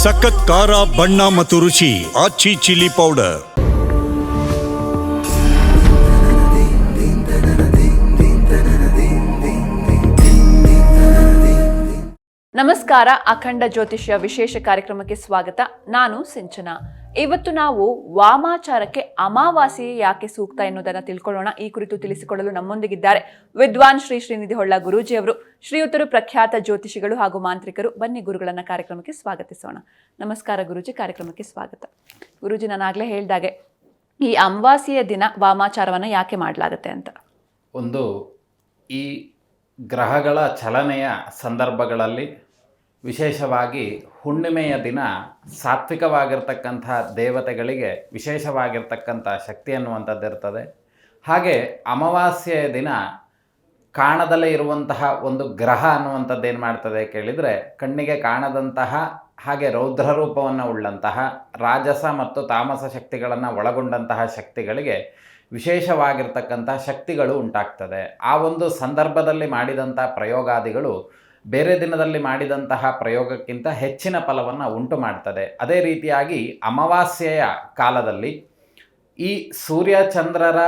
ಸಖತ್ ಖಾರ, ಬಣ್ಣ ಮತ್ತು ರುಚಿ ಆಚಿ ಚಿಲ್ಲಿ ಪೌಡರ್. ನಮಸ್ಕಾರ. ಅಖಂಡ ಜ್ಯೋತಿಷ್ಯ ವಿಶೇಷ ಕಾರ್ಯಕ್ರಮಕ್ಕೆ ಸ್ವಾಗತ. ನಾನು ಸಿಂಚನಾ. ಇವತ್ತು ನಾವು ವಾಮಾಚಾರಕ್ಕೆ ಅಮಾವಾಸ್ಯೆ ಯಾಕೆ ಸೂಕ್ತ ಎನ್ನುವುದನ್ನು ತಿಳ್ಕೊಳ್ಳೋಣ. ಈ ಕುರಿತು ತಿಳಿಸಿಕೊಡಲು ನಮ್ಮೊಂದಿಗಿದ್ದಾರೆ ವಿದ್ವಾನ್ ಶ್ರೀ ಶ್ರೀನಿಧಿ ಹೊಳ್ಳ ಗುರೂಜಿ ಅವರು. ಶ್ರೀಯುತರು ಪ್ರಖ್ಯಾತ ಜ್ಯೋತಿಷಿಗಳು ಹಾಗೂ ಮಾಂತ್ರಿಕರು. ಬನ್ನಿ ಗುರುಗಳನ್ನ ಕಾರ್ಯಕ್ರಮಕ್ಕೆ ಸ್ವಾಗತಿಸೋಣ. ನಮಸ್ಕಾರ ಗುರೂಜಿ, ಕಾರ್ಯಕ್ರಮಕ್ಕೆ ಸ್ವಾಗತ. ಗುರೂಜಿ, ನಾನಾಗಲೇ ಹೇಳಿದಾಗೆ ಈ ಅಮಾವಾಸ್ಯೆಯ ದಿನ ವಾಮಾಚಾರವನ್ನು ಯಾಕೆ ಮಾಡಲಾಗುತ್ತೆ ಅಂತ. ಒಂದು ಈ ಗ್ರಹಗಳ ಚಲನೆಯ ಸಂದರ್ಭಗಳಲ್ಲಿ ವಿಶೇಷವಾಗಿ ಹುಣ್ಣಿಮೆಯ ದಿನ ಸಾತ್ವಿಕವಾಗಿರ್ತಕ್ಕಂಥ ದೇವತೆಗಳಿಗೆ ವಿಶೇಷವಾಗಿರ್ತಕ್ಕಂಥ ಶಕ್ತಿ ಅನ್ನುವಂಥದ್ದು ಇರ್ತದೆ. ಹಾಗೆ ಅಮಾವಾಸ್ಯೆಯ ದಿನ ಕಾಣದಲ್ಲೇ ಇರುವಂತಹ ಒಂದು ಗ್ರಹ ಅನ್ನುವಂಥದ್ದು ಏನು ಮಾಡ್ತದೆ ಕೇಳಿದರೆ, ಕಣ್ಣಿಗೆ ಕಾಣದಂತಹ ಹಾಗೆ ರೌದ್ರ ರೂಪವನ್ನು ಉಳ್ಳಂತಹ ರಾಜಸ ಮತ್ತು ತಾಮಸ ಶಕ್ತಿಗಳನ್ನು ಒಳಗೊಂಡಂತಹ ಶಕ್ತಿಗಳಿಗೆ ವಿಶೇಷವಾಗಿರ್ತಕ್ಕಂಥ ಶಕ್ತಿಗಳು ಉಂಟಾಗ್ತದೆ. ಆ ಒಂದು ಸಂದರ್ಭದಲ್ಲಿ ಮಾಡಿದಂಥ ಪ್ರಯೋಗಾದಿಗಳು ಬೇರೆ ದಿನದಲ್ಲಿ ಮಾಡಿದಂತಹ ಪ್ರಯೋಗಕ್ಕಿಂತ ಹೆಚ್ಚಿನ ಫಲವನ್ನು ಉಂಟು ಮಾಡ್ತದೆ. ಅದೇ ರೀತಿಯಾಗಿ ಅಮಾವಾಸ್ಯೆಯ ಕಾಲದಲ್ಲಿ ಈ ಸೂರ್ಯಚಂದ್ರರ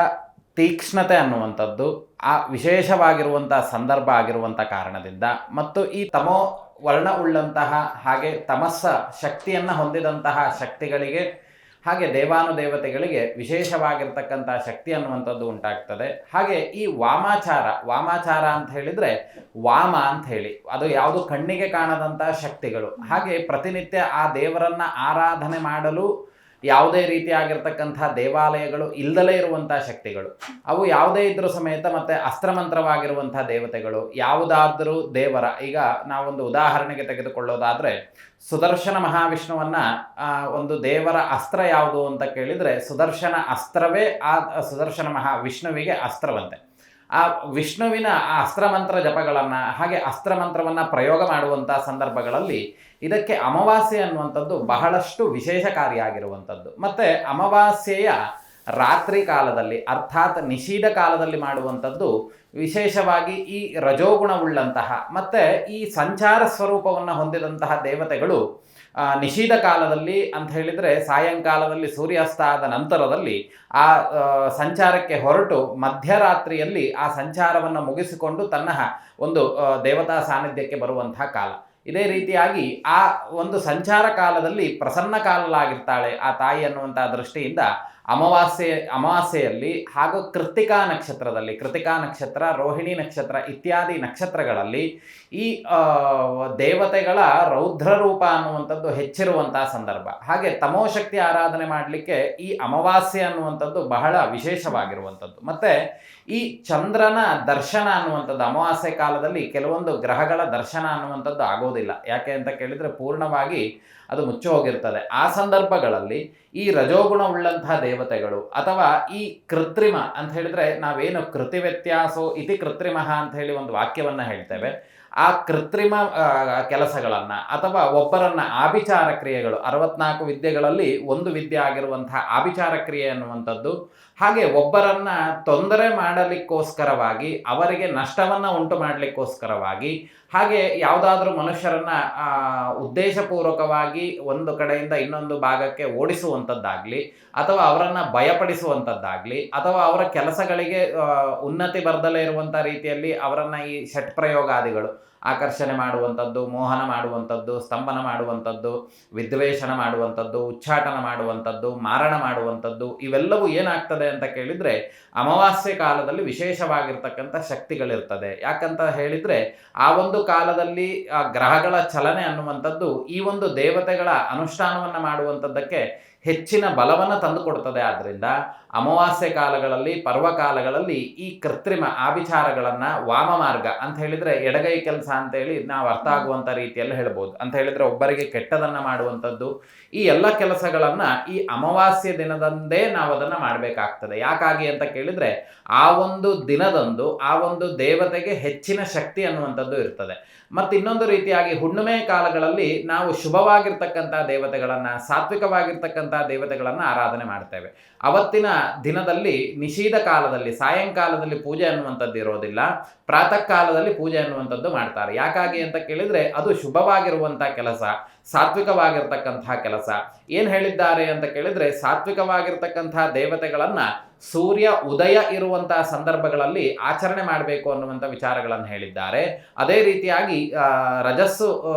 ತೀಕ್ಷ್ಣತೆ ಅನ್ನುವಂಥದ್ದು ಆ ವಿಶೇಷವಾಗಿರುವಂಥ ಸಂದರ್ಭ ಆಗಿರುವಂಥ ಕಾರಣದಿಂದ ಮತ್ತು ಈ ತಮೋ ವರ್ಣ ಉಳ್ಳಂತಹ ಹಾಗೆ ತಮಸ್ಸ ಶಕ್ತಿಯನ್ನು ಹೊಂದಿದಂತಹ ಶಕ್ತಿಗಳಿಗೆ ಹಾಗೆ ದೇವಾನುದೇವತೆಗಳಿಗೆ ವಿಶೇಷವಾಗಿರ್ತಕ್ಕಂಥ ಶಕ್ತಿ ಅನ್ನುವಂಥದ್ದು ಉಂಟಾಗ್ತದೆ. ಹಾಗೆ ಈ ವಾಮಾಚಾರ ಅಂತ ಹೇಳಿದರೆ ವಾಮ ಅಂತ ಹೇಳಿ, ಅದು ಯಾವುದು ಕಣ್ಣಿಗೆ ಕಾಣದಂಥ ಶಕ್ತಿಗಳು. ಹಾಗೆ ಪ್ರತಿನಿತ್ಯ ಆ ದೇವರನ್ನು ಆರಾಧನೆ ಮಾಡಲು ಯಾವುದೇ ರೀತಿಯಾಗಿರ್ತಕ್ಕಂಥ ದೇವಾಲಯಗಳು ಇಲ್ಲದಲೇ ಇರುವಂಥ ಶಕ್ತಿಗಳು, ಅವು ಯಾವುದೇ ಇದ್ರೂ ಸಮೇತ ಮತ್ತು ಅಸ್ತ್ರಮಂತ್ರವಾಗಿರುವಂಥ ದೇವತೆಗಳು, ಯಾವುದಾದರೂ ದೇವರ, ಈಗ ನಾವೊಂದು ಉದಾಹರಣೆಗೆ ತೆಗೆದುಕೊಳ್ಳೋದಾದರೆ ಸುದರ್ಶನ ಮಹಾವಿಷ್ಣುವನ್ನು ಒಂದು ದೇವರ ಅಸ್ತ್ರ ಯಾವುದು ಅಂತ ಕೇಳಿದರೆ ಸುದರ್ಶನ ಅಸ್ತ್ರವೇ ಆ ಸುದರ್ಶನ ಮಹಾವಿಷ್ಣುವಿಗೆ ಅಸ್ತ್ರವಂತೆ. ಆ ವಿಷ್ಣುವಿನ ಆ ಅಸ್ತ್ರಮಂತ್ರ ಜಪಗಳನ್ನು ಹಾಗೆ ಅಸ್ತ್ರಮಂತ್ರವನ್ನು ಪ್ರಯೋಗ ಮಾಡುವಂಥ ಸಂದರ್ಭಗಳಲ್ಲಿ ಇದಕ್ಕೆ ಅಮಾವಾಸ್ಯೆ ಅನ್ನುವಂಥದ್ದು ಬಹಳಷ್ಟು ವಿಶೇಷಕಾರಿಯಾಗಿರುವಂಥದ್ದು. ಮತ್ತು ಅಮಾವಾಸ್ಯೆಯ ರಾತ್ರಿ ಕಾಲದಲ್ಲಿ ಅರ್ಥಾತ್ ನಿಷೀಧ ಕಾಲದಲ್ಲಿ ಮಾಡುವಂಥದ್ದು ವಿಶೇಷವಾಗಿ ಈ ರಜೋಗುಣವುಳ್ಳಂತಹ ಮತ್ತು ಈ ಸಂಚಾರ ಸ್ವರೂಪವನ್ನು ಹೊಂದಿದಂತಹ ದೇವತೆಗಳು ನಿಷೀಧ ಕಾಲದಲ್ಲಿ ಅಂತ ಹೇಳಿದರೆ ಸಾಯಂಕಾಲದಲ್ಲಿ ಸೂರ್ಯಾಸ್ತ ಆದ ನಂತರದಲ್ಲಿ ಆ ಸಂಚಾರಕ್ಕೆ ಹೊರಟು ಮಧ್ಯರಾತ್ರಿಯಲ್ಲಿ ಆ ಸಂಚಾರವನ್ನು ಮುಗಿಸಿಕೊಂಡು ತನ್ನ ಒಂದು ದೇವತಾ ಸಾನ್ನಿಧ್ಯಕ್ಕೆ ಬರುವಂತಹ ಕಾಲ. ಇದೇ ರೀತಿಯಾಗಿ ಆ ಒಂದು ಸಂಚಾರ ಕಾಲದಲ್ಲಿ ಪ್ರಸನ್ನ ಕಾಲಲಾಗಿರ್ತಾಳೆ ಆ ತಾಯಿ ಅನ್ನುವಂಥ ದೃಷ್ಟಿಯಿಂದ ಅಮಾವಾಸ್ಯೆಯಲ್ಲಿ ಹಾಗೂ ಕೃತಿಕಾ ನಕ್ಷತ್ರ, ರೋಹಿಣಿ ನಕ್ಷತ್ರ ಇತ್ಯಾದಿ ನಕ್ಷತ್ರಗಳಲ್ಲಿ ಈ ದೇವತೆಗಳ ರೌದ್ರ ರೂಪ ಅನ್ನುವಂಥದ್ದು ಹೆಚ್ಚಿರುವಂಥ ಸಂದರ್ಭ. ಹಾಗೆ ತಮೋಶಕ್ತಿ ಆರಾಧನೆ ಮಾಡಲಿಕ್ಕೆ ಈ ಅಮಾವಾಸ್ಯೆ ಅನ್ನುವಂಥದ್ದು ಬಹಳ ವಿಶೇಷವಾಗಿರುವಂಥದ್ದು. ಮತ್ತು ಈ ಚಂದ್ರನ ದರ್ಶನ ಅನ್ನುವಂಥದ್ದು ಅಮಾವಾಸ್ಯೆ ಕಾಲದಲ್ಲಿ ಕೆಲವೊಂದು ಗ್ರಹಗಳ ದರ್ಶನ ಅನ್ನುವಂಥದ್ದು ಆಗೋದಿಲ್ಲ. ಯಾಕೆ ಅಂತ ಕೇಳಿದರೆ ಪೂರ್ಣವಾಗಿ ಅದು ಮುಚ್ಚಿ ಹೋಗಿರ್ತದೆ. ಆ ಸಂದರ್ಭಗಳಲ್ಲಿ ಈ ರಜೋಗುಣ ಉಳ್ಳಂತಹ ದೇವತೆಗಳು ಅಥವಾ ಈ ಕೃತ್ರಿಮ ಅಂತ ಹೇಳಿದರೆ ನಾವೇನು ಕೃತಿ ವ್ಯತ್ಯಾಸೋ ಇತಿ ಕೃತ್ರಿಮ ಅಂತ ಹೇಳಿ ಒಂದು ವಾಕ್ಯವನ್ನು ಹೇಳ್ತೇವೆ. ಆ ಕೃತ್ರಿಮ ಕೆಲಸಗಳನ್ನು ಅಥವಾ ಒಬ್ಬರನ್ನು ಆಭಿಚಾರ ಕ್ರಿಯೆಗಳು 64 ವಿದ್ಯೆಗಳಲ್ಲಿ ಒಂದು ವಿದ್ಯೆ ಆಗಿರುವಂತಹ ಆಭಿಚಾರ ಕ್ರಿಯೆ ಅನ್ನುವಂಥದ್ದು, ಹಾಗೆ ಒಬ್ಬರನ್ನು ತೊಂದರೆ ಮಾಡಲಿಕ್ಕೋಸ್ಕರವಾಗಿ ಅವರಿಗೆ ನಷ್ಟವನ್ನು ಉಂಟು ಮಾಡಲಿಕ್ಕೋಸ್ಕರವಾಗಿ ಹಾಗೆ ಯಾವುದಾದ್ರೂ ಮನುಷ್ಯರನ್ನು ಉದ್ದೇಶಪೂರ್ವಕವಾಗಿ ಒಂದು ಕಡೆಯಿಂದ ಇನ್ನೊಂದು ಭಾಗಕ್ಕೆ ಓಡಿಸುವಂಥದ್ದಾಗಲಿ ಅಥವಾ ಅವರನ್ನು ಭಯಪಡಿಸುವಂಥದ್ದಾಗಲಿ ಅಥವಾ ಅವರ ಕೆಲಸಗಳಿಗೆ ಉನ್ನತಿ ಬರದಲೇ ಇರುವಂಥ ರೀತಿಯಲ್ಲಿ ಅವರನ್ನು ಈ ಷಟ್ಪ್ರಯೋಗಾದಿಗಳು ಆಕರ್ಷಣೆ ಮಾಡುವಂಥದ್ದು, ಮೋಹನ ಮಾಡುವಂಥದ್ದು, ಸ್ತಂಭನ ಮಾಡುವಂಥದ್ದು, ವಿದ್ವೇಷಣ ಮಾಡುವಂಥದ್ದು, ಉಚ್ಚಾಟನ ಮಾಡುವಂಥದ್ದು, ಮಾರಣ ಮಾಡುವಂಥದ್ದು, ಇವೆಲ್ಲವೂ ಏನಾಗ್ತದೆ ಅಂತ ಕೇಳಿದರೆ ಅಮಾವಾಸ್ಯೆ ಕಾಲದಲ್ಲಿ ವಿಶೇಷವಾಗಿರ್ತಕ್ಕಂಥ ಶಕ್ತಿಗಳಿರ್ತದೆ. ಯಾಕಂತ ಹೇಳಿದರೆ ಆ ಒಂದು ಕಾಲದಲ್ಲಿ ಆ ಗ್ರಹಗಳ ಚಲನೆ ಅನ್ನುವಂಥದ್ದು ಈ ಒಂದು ದೇವತೆಗಳ ಅನುಷ್ಠಾನವನ್ನು ಮಾಡುವಂಥದ್ದಕ್ಕೆ ಹೆಚ್ಚಿನ ಬಲವನ್ನು ತಂದುಕೊಡ್ತದೆ. ಆದ್ದರಿಂದ ಅಮಾವಾಸ್ಯೆ ಕಾಲಗಳಲ್ಲಿ, ಪರ್ವಕಾಲಗಳಲ್ಲಿ ಈ ಕೃತ್ರಿಮ ಆಭಿಚಾರಗಳನ್ನು ವಾಮ ಮಾರ್ಗ ಅಂತ ಹೇಳಿದರೆ ಎಡಗೈ ಕೆಲಸ ಅಂತೇಳಿ ನಾವು ಅರ್ಥ ಆಗುವಂಥ ರೀತಿಯಲ್ಲಿ ಹೇಳ್ಬೋದು. ಅಂತ ಹೇಳಿದರೆ ಒಬ್ಬರಿಗೆ ಕೆಟ್ಟದನ್ನು ಮಾಡುವಂಥದ್ದು, ಈ ಎಲ್ಲ ಕೆಲಸಗಳನ್ನು ಈ ಅಮಾವಾಸ್ಯೆ ದಿನದಂದೇ ನಾವು ಅದನ್ನು ಮಾಡಬೇಕಾಗ್ತದೆ. ಯಾಕಾಗಿ ಅಂತ ಕೇಳಿದರೆ ಆ ಒಂದು ದಿನದಂದು ಆ ಒಂದು ದೇವತೆಗೆ ಹೆಚ್ಚಿನ ಶಕ್ತಿ ಅನ್ನುವಂಥದ್ದು ಇರ್ತದೆ. ಮತ್ತು ಇನ್ನೊಂದು ರೀತಿಯಾಗಿ ಹುಣ್ಣಿಮೆ ಕಾಲಗಳಲ್ಲಿ ನಾವು ಶುಭವಾಗಿರ್ತಕ್ಕಂಥ ದೇವತೆಗಳನ್ನು, ಸಾತ್ವಿಕವಾಗಿರ್ತಕ್ಕಂಥ ಆಗಿರ್ತಕ್ಕಂಥ ದೇವತೆಗಳನ್ನು ಆರಾಧನೆ ಮಾಡ್ತೇವೆ. ಅವತ್ತಿನ ದಿನದಲ್ಲಿ ನಿಷೀಧ ಕಾಲದಲ್ಲಿ ಸಾಯಂಕಾಲದಲ್ಲಿ ಪೂಜೆ ಅನ್ನುವಂಥದ್ದು ಇರೋದಿಲ್ಲ, ಪ್ರಾತಃ ಕಾಲದಲ್ಲಿ ಪೂಜೆ ಅನ್ನುವಂಥದ್ದು ಮಾಡ್ತಾರೆ. ಯಾಕಾಗಿ ಅಂತ ಕೇಳಿದರೆ ಅದು ಶುಭವಾಗಿರುವಂಥ ಕೆಲಸ, ಸಾತ್ವಿಕವಾಗಿರ್ತಕ್ಕಂತಹ ಕೆಲಸ. ಏನು ಹೇಳಿದ್ದಾರೆ ಅಂತ ಕೇಳಿದರೆ, ಸಾತ್ವಿಕವಾಗಿರ್ತಕ್ಕಂತಹ ದೇವತೆಗಳನ್ನು ಸೂರ್ಯ ಉದಯ ಇರುವಂತಹ ಸಂದರ್ಭಗಳಲ್ಲಿ ಆಚರಣೆ ಮಾಡಬೇಕು ಅನ್ನುವಂಥ ವಿಚಾರಗಳನ್ನು ಹೇಳಿದ್ದಾರೆ. ಅದೇ ರೀತಿಯಾಗಿ ರಜಸ್ಸು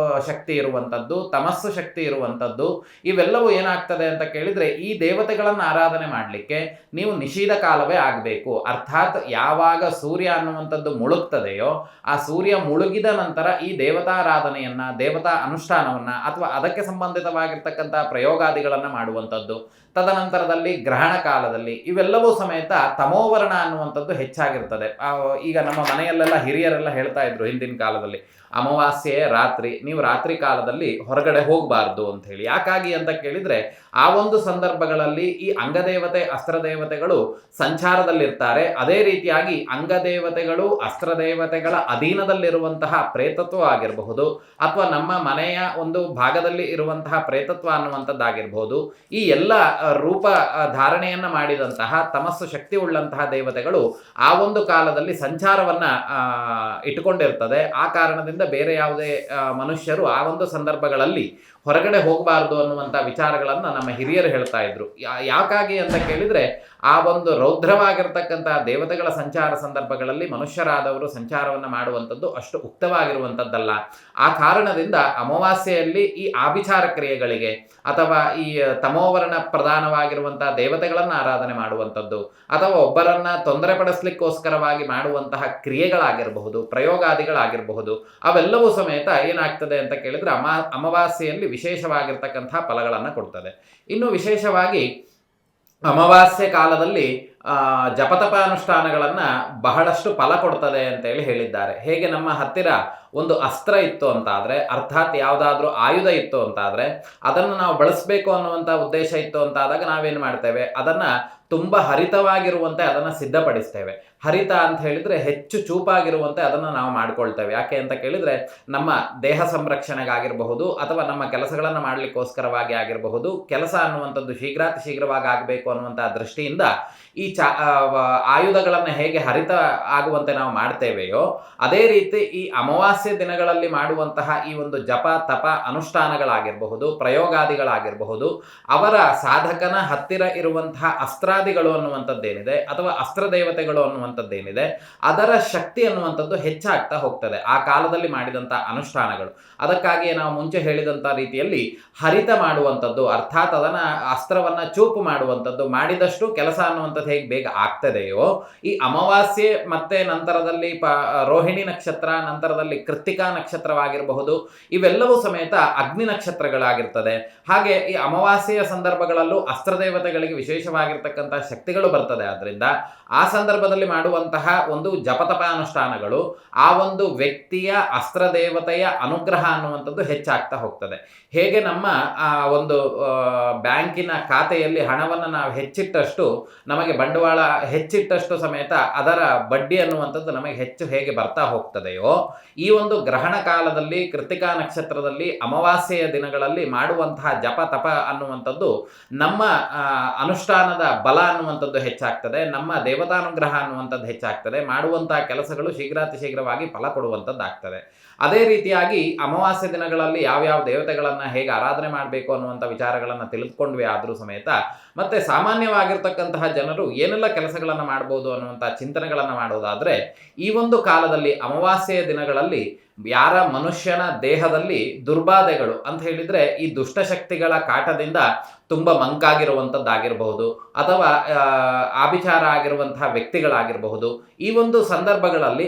ಶಕ್ತಿ ಇರುವಂಥದ್ದು, ತಮಸ್ಸು ಶಕ್ತಿ ಇರುವಂಥದ್ದು, ಇವೆಲ್ಲವೂ ಏನಾಗ್ತದೆ ಅಂತ ಕೇಳಿದರೆ ಈ ದೇವತೆಗಳನ್ನು ಆರಾಧನೆ ಮಾಡಲಿಕ್ಕೆ ನೀವು ನಿಷೀಧ ಕಾಲವೇ ಆಗಬೇಕು. ಅರ್ಥಾತ್ ಯಾವಾಗ ಸೂರ್ಯ ಅನ್ನುವಂಥದ್ದು ಮುಳುಗ್ತದೆಯೋ ಆ ಸೂರ್ಯ ಮುಳುಗಿದ ನಂತರ ಈ ದೇವತಾರಾಧನೆಯನ್ನು, ದೇವತಾ ಅನುಷ್ಠಾನವನ್ನು ಅಥವಾ ಅದಕ್ಕೆ ಸಂಬಂಧಿತವಾಗಿರ್ತಕ್ಕಂಥ ಪ್ರಯೋಗಾದಿಗಳನ್ನು ಮಾಡುವಂಥದ್ದು. ತದನಂತರದಲ್ಲಿ ಗ್ರಹಣ ಕಾಲದಲ್ಲಿ ಇವೆಲ್ಲವೂ ಸಮೇತ ತಮೋವರ್ಣ ಅನ್ನುವಂಥದ್ದು ಹೆಚ್ಚಾಗಿರ್ತದೆ. ಈಗ ನಮ್ಮ ಮನೆಯಲ್ಲೆಲ್ಲ ಹಿರಿಯರೆಲ್ಲ ಹೇಳ್ತಾ ಇದ್ರು ಹಿಂದಿನ ಕಾಲದಲ್ಲಿ, ಅಮಾವಾಸ್ಯೆ ರಾತ್ರಿ, ನೀವು ರಾತ್ರಿ ಕಾಲದಲ್ಲಿ ಹೊರಗಡೆ ಹೋಗಬಾರ್ದು ಅಂತ ಹೇಳಿ. ಯಾಕಾಗಿ ಅಂತ ಕೇಳಿದರೆ ಆ ಒಂದು ಸಂದರ್ಭಗಳಲ್ಲಿ ಈ ಅಂಗದೇವತೆ ಅಸ್ತ್ರದೇವತೆಗಳು ಸಂಚಾರದಲ್ಲಿರ್ತಾರೆ. ಅದೇ ರೀತಿಯಾಗಿ ಅಂಗದೇವತೆಗಳು ಅಸ್ತ್ರದೇವತೆಗಳ ಅಧೀನದಲ್ಲಿರುವಂತಹ ಪ್ರೇತತ್ವ ಆಗಿರಬಹುದು, ಅಥವಾ ನಮ್ಮ ಮನೆಯ ಒಂದು ಭಾಗದಲ್ಲಿ ಇರುವಂತಹ ಪ್ರೇತತ್ವ ಅನ್ನುವಂಥದ್ದಾಗಿರ್ಬೋದು, ಈ ಎಲ್ಲ ರೂಪ ಧಾರಣೆಯನ್ನು ಮಾಡಿದಂತಹ ತಮಸ್ಸು ಶಕ್ತಿ ಉಳ್ಳಂತಹ ದೇವತೆಗಳು ಆ ಒಂದು ಕಾಲದಲ್ಲಿ ಸಂಚಾರವನ್ನು ಇಟ್ಟುಕೊಂಡಿರ್ತದೆ. ಆ ಕಾರಣದಿಂದ ಬೇರೆ ಯಾವುದೇ ಮನುಷ್ಯರು ಆ ಒಂದು ಸಂದರ್ಭಗಳಲ್ಲಿ ಹೊರಗಡೆ ಹೋಗಬಾರ್ದು ಅನ್ನುವಂಥ ವಿಚಾರಗಳನ್ನು ನಮ್ಮ ಹಿರಿಯರು ಹೇಳ್ತಾ ಇದ್ರು. ಯಾಕಾಗಿ ಅಂತ ಕೇಳಿದರೆ ಆ ಒಂದು ರೌದ್ರವಾಗಿರ್ತಕ್ಕಂಥ ದೇವತೆಗಳ ಸಂಚಾರ ಸಂದರ್ಭಗಳಲ್ಲಿ ಮನುಷ್ಯರಾದವರು ಸಂಚಾರವನ್ನು ಮಾಡುವಂಥದ್ದು ಅಷ್ಟು ಉಕ್ತವಾಗಿರುವಂಥದ್ದಲ್ಲ. ಆ ಕಾರಣದಿಂದ ಅಮಾವಾಸ್ಯೆಯಲ್ಲಿ ಈ ಆಭಿಚಾರ ಕ್ರಿಯೆಗಳಿಗೆ ಅಥವಾ ಈ ತಮೋವರ್ಣ ಪ್ರಧಾನವಾಗಿರುವಂಥ ದೇವತೆಗಳನ್ನು ಆರಾಧನೆ ಮಾಡುವಂಥದ್ದು, ಅಥವಾ ಒಬ್ಬರನ್ನು ತೊಂದರೆ ಪಡಿಸ್ಲಿಕ್ಕೋಸ್ಕರವಾಗಿ ಮಾಡುವಂತಹ ಕ್ರಿಯೆಗಳಾಗಿರಬಹುದು, ಪ್ರಯೋಗಾದಿಗಳಾಗಿರಬಹುದು, ಅವೆಲ್ಲವೂ ಸಮೇತ ಏನಾಗ್ತದೆ ಅಂತ ಕೇಳಿದರೆ ಅಮಾವಾಸ್ಯೆಯಲ್ಲಿ ವಿಶೇಷವಾಗಿರ್ತಕ್ಕಂಥ ಫಲಗಳನ್ನು ಕೊಡ್ತದೆ. ಇನ್ನು ವಿಶೇಷವಾಗಿ ಅಮಾವಾಸ್ಯೆ ಕಾಲದಲ್ಲಿ ಜಪತಪಾನುಷ್ಠಾನಗಳನ್ನು ಬಹಳಷ್ಟು ಫಲ ಕೊಡ್ತದೆ ಅಂತೇಳಿ ಹೇಳಿದ್ದಾರೆ. ಹೇಗೆ ನಮ್ಮ ಹತ್ತಿರ ಒಂದು ಅಸ್ತ್ರ ಇತ್ತು ಅಂತಾದರೆ, ಅರ್ಥಾತ್ ಯಾವುದಾದ್ರೂ ಆಯುಧ ಇತ್ತು ಅಂತಾದರೆ, ಅದನ್ನು ನಾವು ಬಳಸಬೇಕು ಅನ್ನುವಂಥ ಉದ್ದೇಶ ಇತ್ತು ಅಂತಾದಾಗ ನಾವೇನು ಮಾಡ್ತೇವೆ, ಅದನ್ನು ತುಂಬ ಹರಿತವಾಗಿರುವಂತೆ ಅದನ್ನು ಸಿದ್ಧಪಡಿಸ್ತೇವೆ. ಹರಿತ ಅಂತ ಹೇಳಿದರೆ ಹೆಚ್ಚು ಚೂಪಾಗಿರುವಂತೆ ಅದನ್ನು ನಾವು ಮಾಡ್ಕೊಳ್ತೇವೆ. ಯಾಕೆ ಅಂತ ಕೇಳಿದರೆ ನಮ್ಮ ದೇಹ ಸಂರಕ್ಷಣೆಗಾಗಿರಬಹುದು ಅಥವಾ ನಮ್ಮ ಕೆಲಸಗಳನ್ನು ಮಾಡಲಿಕ್ಕೋಸ್ಕರವಾಗಿ ಆಗಿರಬಹುದು, ಕೆಲಸ ಅನ್ನುವಂಥದ್ದು ಶೀಘ್ರವಾಗಿ ಆಗಬೇಕು ಅನ್ನುವಂಥ ದೃಷ್ಟಿಯಿಂದ ಈ ಆಯುಧಗಳನ್ನು ಹೇಗೆ ಹರಿತ ಆಗುವಂತೆ ನಾವು ಮಾಡ್ತೇವೆಯೋ ಅದೇ ರೀತಿ ಈ ಅಮಾವಾಸ್ಯೆ ದಿನಗಳಲ್ಲಿ ಮಾಡುವಂತಹ ಈ ಒಂದು ಜಪ ತಪ ಅನುಷ್ಠಾನಗಳಾಗಿರಬಹುದು, ಪ್ರಯೋಗಾದಿಗಳಾಗಿರಬಹುದು, ಅವರ ಸಾಧಕನ ಹತ್ತಿರ ಇರುವಂತಹ ಅಸ್ತ್ರಾದಿಗಳು ಅನ್ನುವಂಥದ್ದೇನಿದೆ ಅಥವಾ ಅಸ್ತ್ರದೇವತೆಗಳು ಅನ್ನುವಂಥದ್ದೇನಿದೆ ಅದರ ಶಕ್ತಿ ಅನ್ನುವಂಥದ್ದು ಹೆಚ್ಚಾಗ್ತಾ ಹೋಗ್ತದೆ ಆ ಕಾಲದಲ್ಲಿ ಮಾಡಿದಂಥ ಅನುಷ್ಠಾನಗಳು. ಅದಕ್ಕಾಗಿಯೇ ನಾವು ಮುಂಚೆ ಹೇಳಿದಂಥ ರೀತಿಯಲ್ಲಿ ಹರಿತ ಮಾಡುವಂಥದ್ದು, ಅರ್ಥಾತ್ ಅದನ್ನು ಅಸ್ತ್ರವನ್ನು ಚೂಪು ಮಾಡುವಂಥದ್ದು, ಮಾಡಿದಷ್ಟು ಕೆಲಸ ಅನ್ನುವಂಥದ್ದು ಹೇಗೆ ಬೇಗ ಆಗ್ತದೆಯೋ ಈ ಅಮಾವಾಸ್ಯೆ ಮತ್ತೆ ನಂತರದಲ್ಲಿ ರೋಹಿಣಿ ನಕ್ಷತ್ರ, ನಂತರದಲ್ಲಿ ಕೃತ್ತಿಕಾ ನಕ್ಷತ್ರವಾಗಿರಬಹುದು, ಇವೆಲ್ಲವೂ ಸಮೇತ ಅಗ್ನಿ ನಕ್ಷತ್ರಗಳಾಗಿರ್ತದೆ. ಹಾಗೆ ಈ ಅಮಾವಾಸ್ಯೆಯ ಸಂದರ್ಭಗಳಲ್ಲೂ ಅಸ್ತ್ರದೇವತೆಗಳಿಗೆ ವಿಶೇಷವಾಗಿರ್ತಕ್ಕಂಥ ಶಕ್ತಿಗಳು ಬರ್ತದೆ. ಆದ್ದರಿಂದ ಆ ಸಂದರ್ಭದಲ್ಲಿ ಮಾಡುವಂತಹ ಒಂದು ಜಪತಪಾನುಷ್ಠಾನಗಳು ಆ ಒಂದು ವ್ಯಕ್ತಿಯ ಅಸ್ತ್ರದೇವತೆಯ ಅನುಗ್ರಹ ಅನ್ನುವಂಥದ್ದು ಹೆಚ್ಚಾಗ್ತಾ ಹೋಗ್ತದೆ. ಹೇಗೆ ನಮ್ಮ ಒಂದು ಬ್ಯಾಂಕಿನ ಖಾತೆಯಲ್ಲಿ ಹಣವನ್ನು ನಾವು ಹೆಚ್ಚಿಟ್ಟಷ್ಟು ನಮಗೆ ಬಂಡವಾಳ ಹೆಚ್ಚಿಟ್ಟಷ್ಟು ಸಮೇತ ಅದರ ಬಡ್ಡಿ ಅನ್ನುವಂಥದ್ದು ನಮಗೆ ಹೆಚ್ಚು ಹೇಗೆ ಬರ್ತಾ ಹೋಗ್ತದೆಯೋ ಈ ಒಂದು ಗ್ರಹಣ ಕಾಲದಲ್ಲಿ ಕೃತ್ತಿಕಾ ನಕ್ಷತ್ರದಲ್ಲಿ ಅಮಾವಾಸ್ಯೆಯ ದಿನಗಳಲ್ಲಿ ಮಾಡುವಂತಹ ಜಪ ತಪ ಅನ್ನುವಂಥದ್ದು ನಮ್ಮ ಅನುಷ್ಠಾನದ ಬಲ ಅನ್ನುವಂಥದ್ದು ಹೆಚ್ಚಾಗ್ತದೆ, ನಮ್ಮ ದೇವತಾನುಗ್ರಹ ಅನ್ನುವಂಥದ್ದು ಹೆಚ್ಚಾಗ್ತದೆ, ಮಾಡುವಂತಹ ಕೆಲಸಗಳು ಶೀಘ್ರವಾಗಿ ಫಲ ಕೊಡುವಂಥದ್ದಾಗ್ತದೆ. ಅದೇ ರೀತಿಯಾಗಿ ಅಮಾವಾಸ್ಯೆ ದಿನಗಳಲ್ಲಿ ಯಾವ್ಯಾವ ದೇವತೆಗಳನ್ನು ಹೇಗೆ ಆರಾಧನೆ ಮಾಡಬೇಕು ಅನ್ನುವಂಥ ವಿಚಾರಗಳನ್ನು ತಿಳಿದುಕೊಂಡ್ವಿ. ಆದರೂ ಸಮೇತ ಮತ್ತೆ ಸಾಮಾನ್ಯವಾಗಿರ್ತಕ್ಕಂತಹ ಜನರು ಏನೆಲ್ಲ ಕೆಲಸಗಳನ್ನು ಮಾಡ್ಬೋದು ಅನ್ನುವಂಥ ಚಿಂತನೆಗಳನ್ನು ಮಾಡೋದಾದರೆ ಈ ಒಂದು ಕಾಲದಲ್ಲಿ ಅಮಾವಾಸ್ಯೆಯ ದಿನಗಳಲ್ಲಿ ಯಾರ ಮನುಷ್ಯನ ದೇಹದಲ್ಲಿ ದುರ್ಬಾಧೆಗಳು ಅಂತ ಹೇಳಿದರೆ ಈ ದುಷ್ಟಶಕ್ತಿಗಳ ಕಾಟದಿಂದ ತುಂಬ ಮಂಕಾಗಿರುವಂಥದ್ದಾಗಿರಬಹುದು ಅಥವಾ ಆಭಿಚಾರ ಆಗಿರುವಂತಹ ವ್ಯಕ್ತಿಗಳಾಗಿರಬಹುದು, ಈ ಒಂದು ಸಂದರ್ಭಗಳಲ್ಲಿ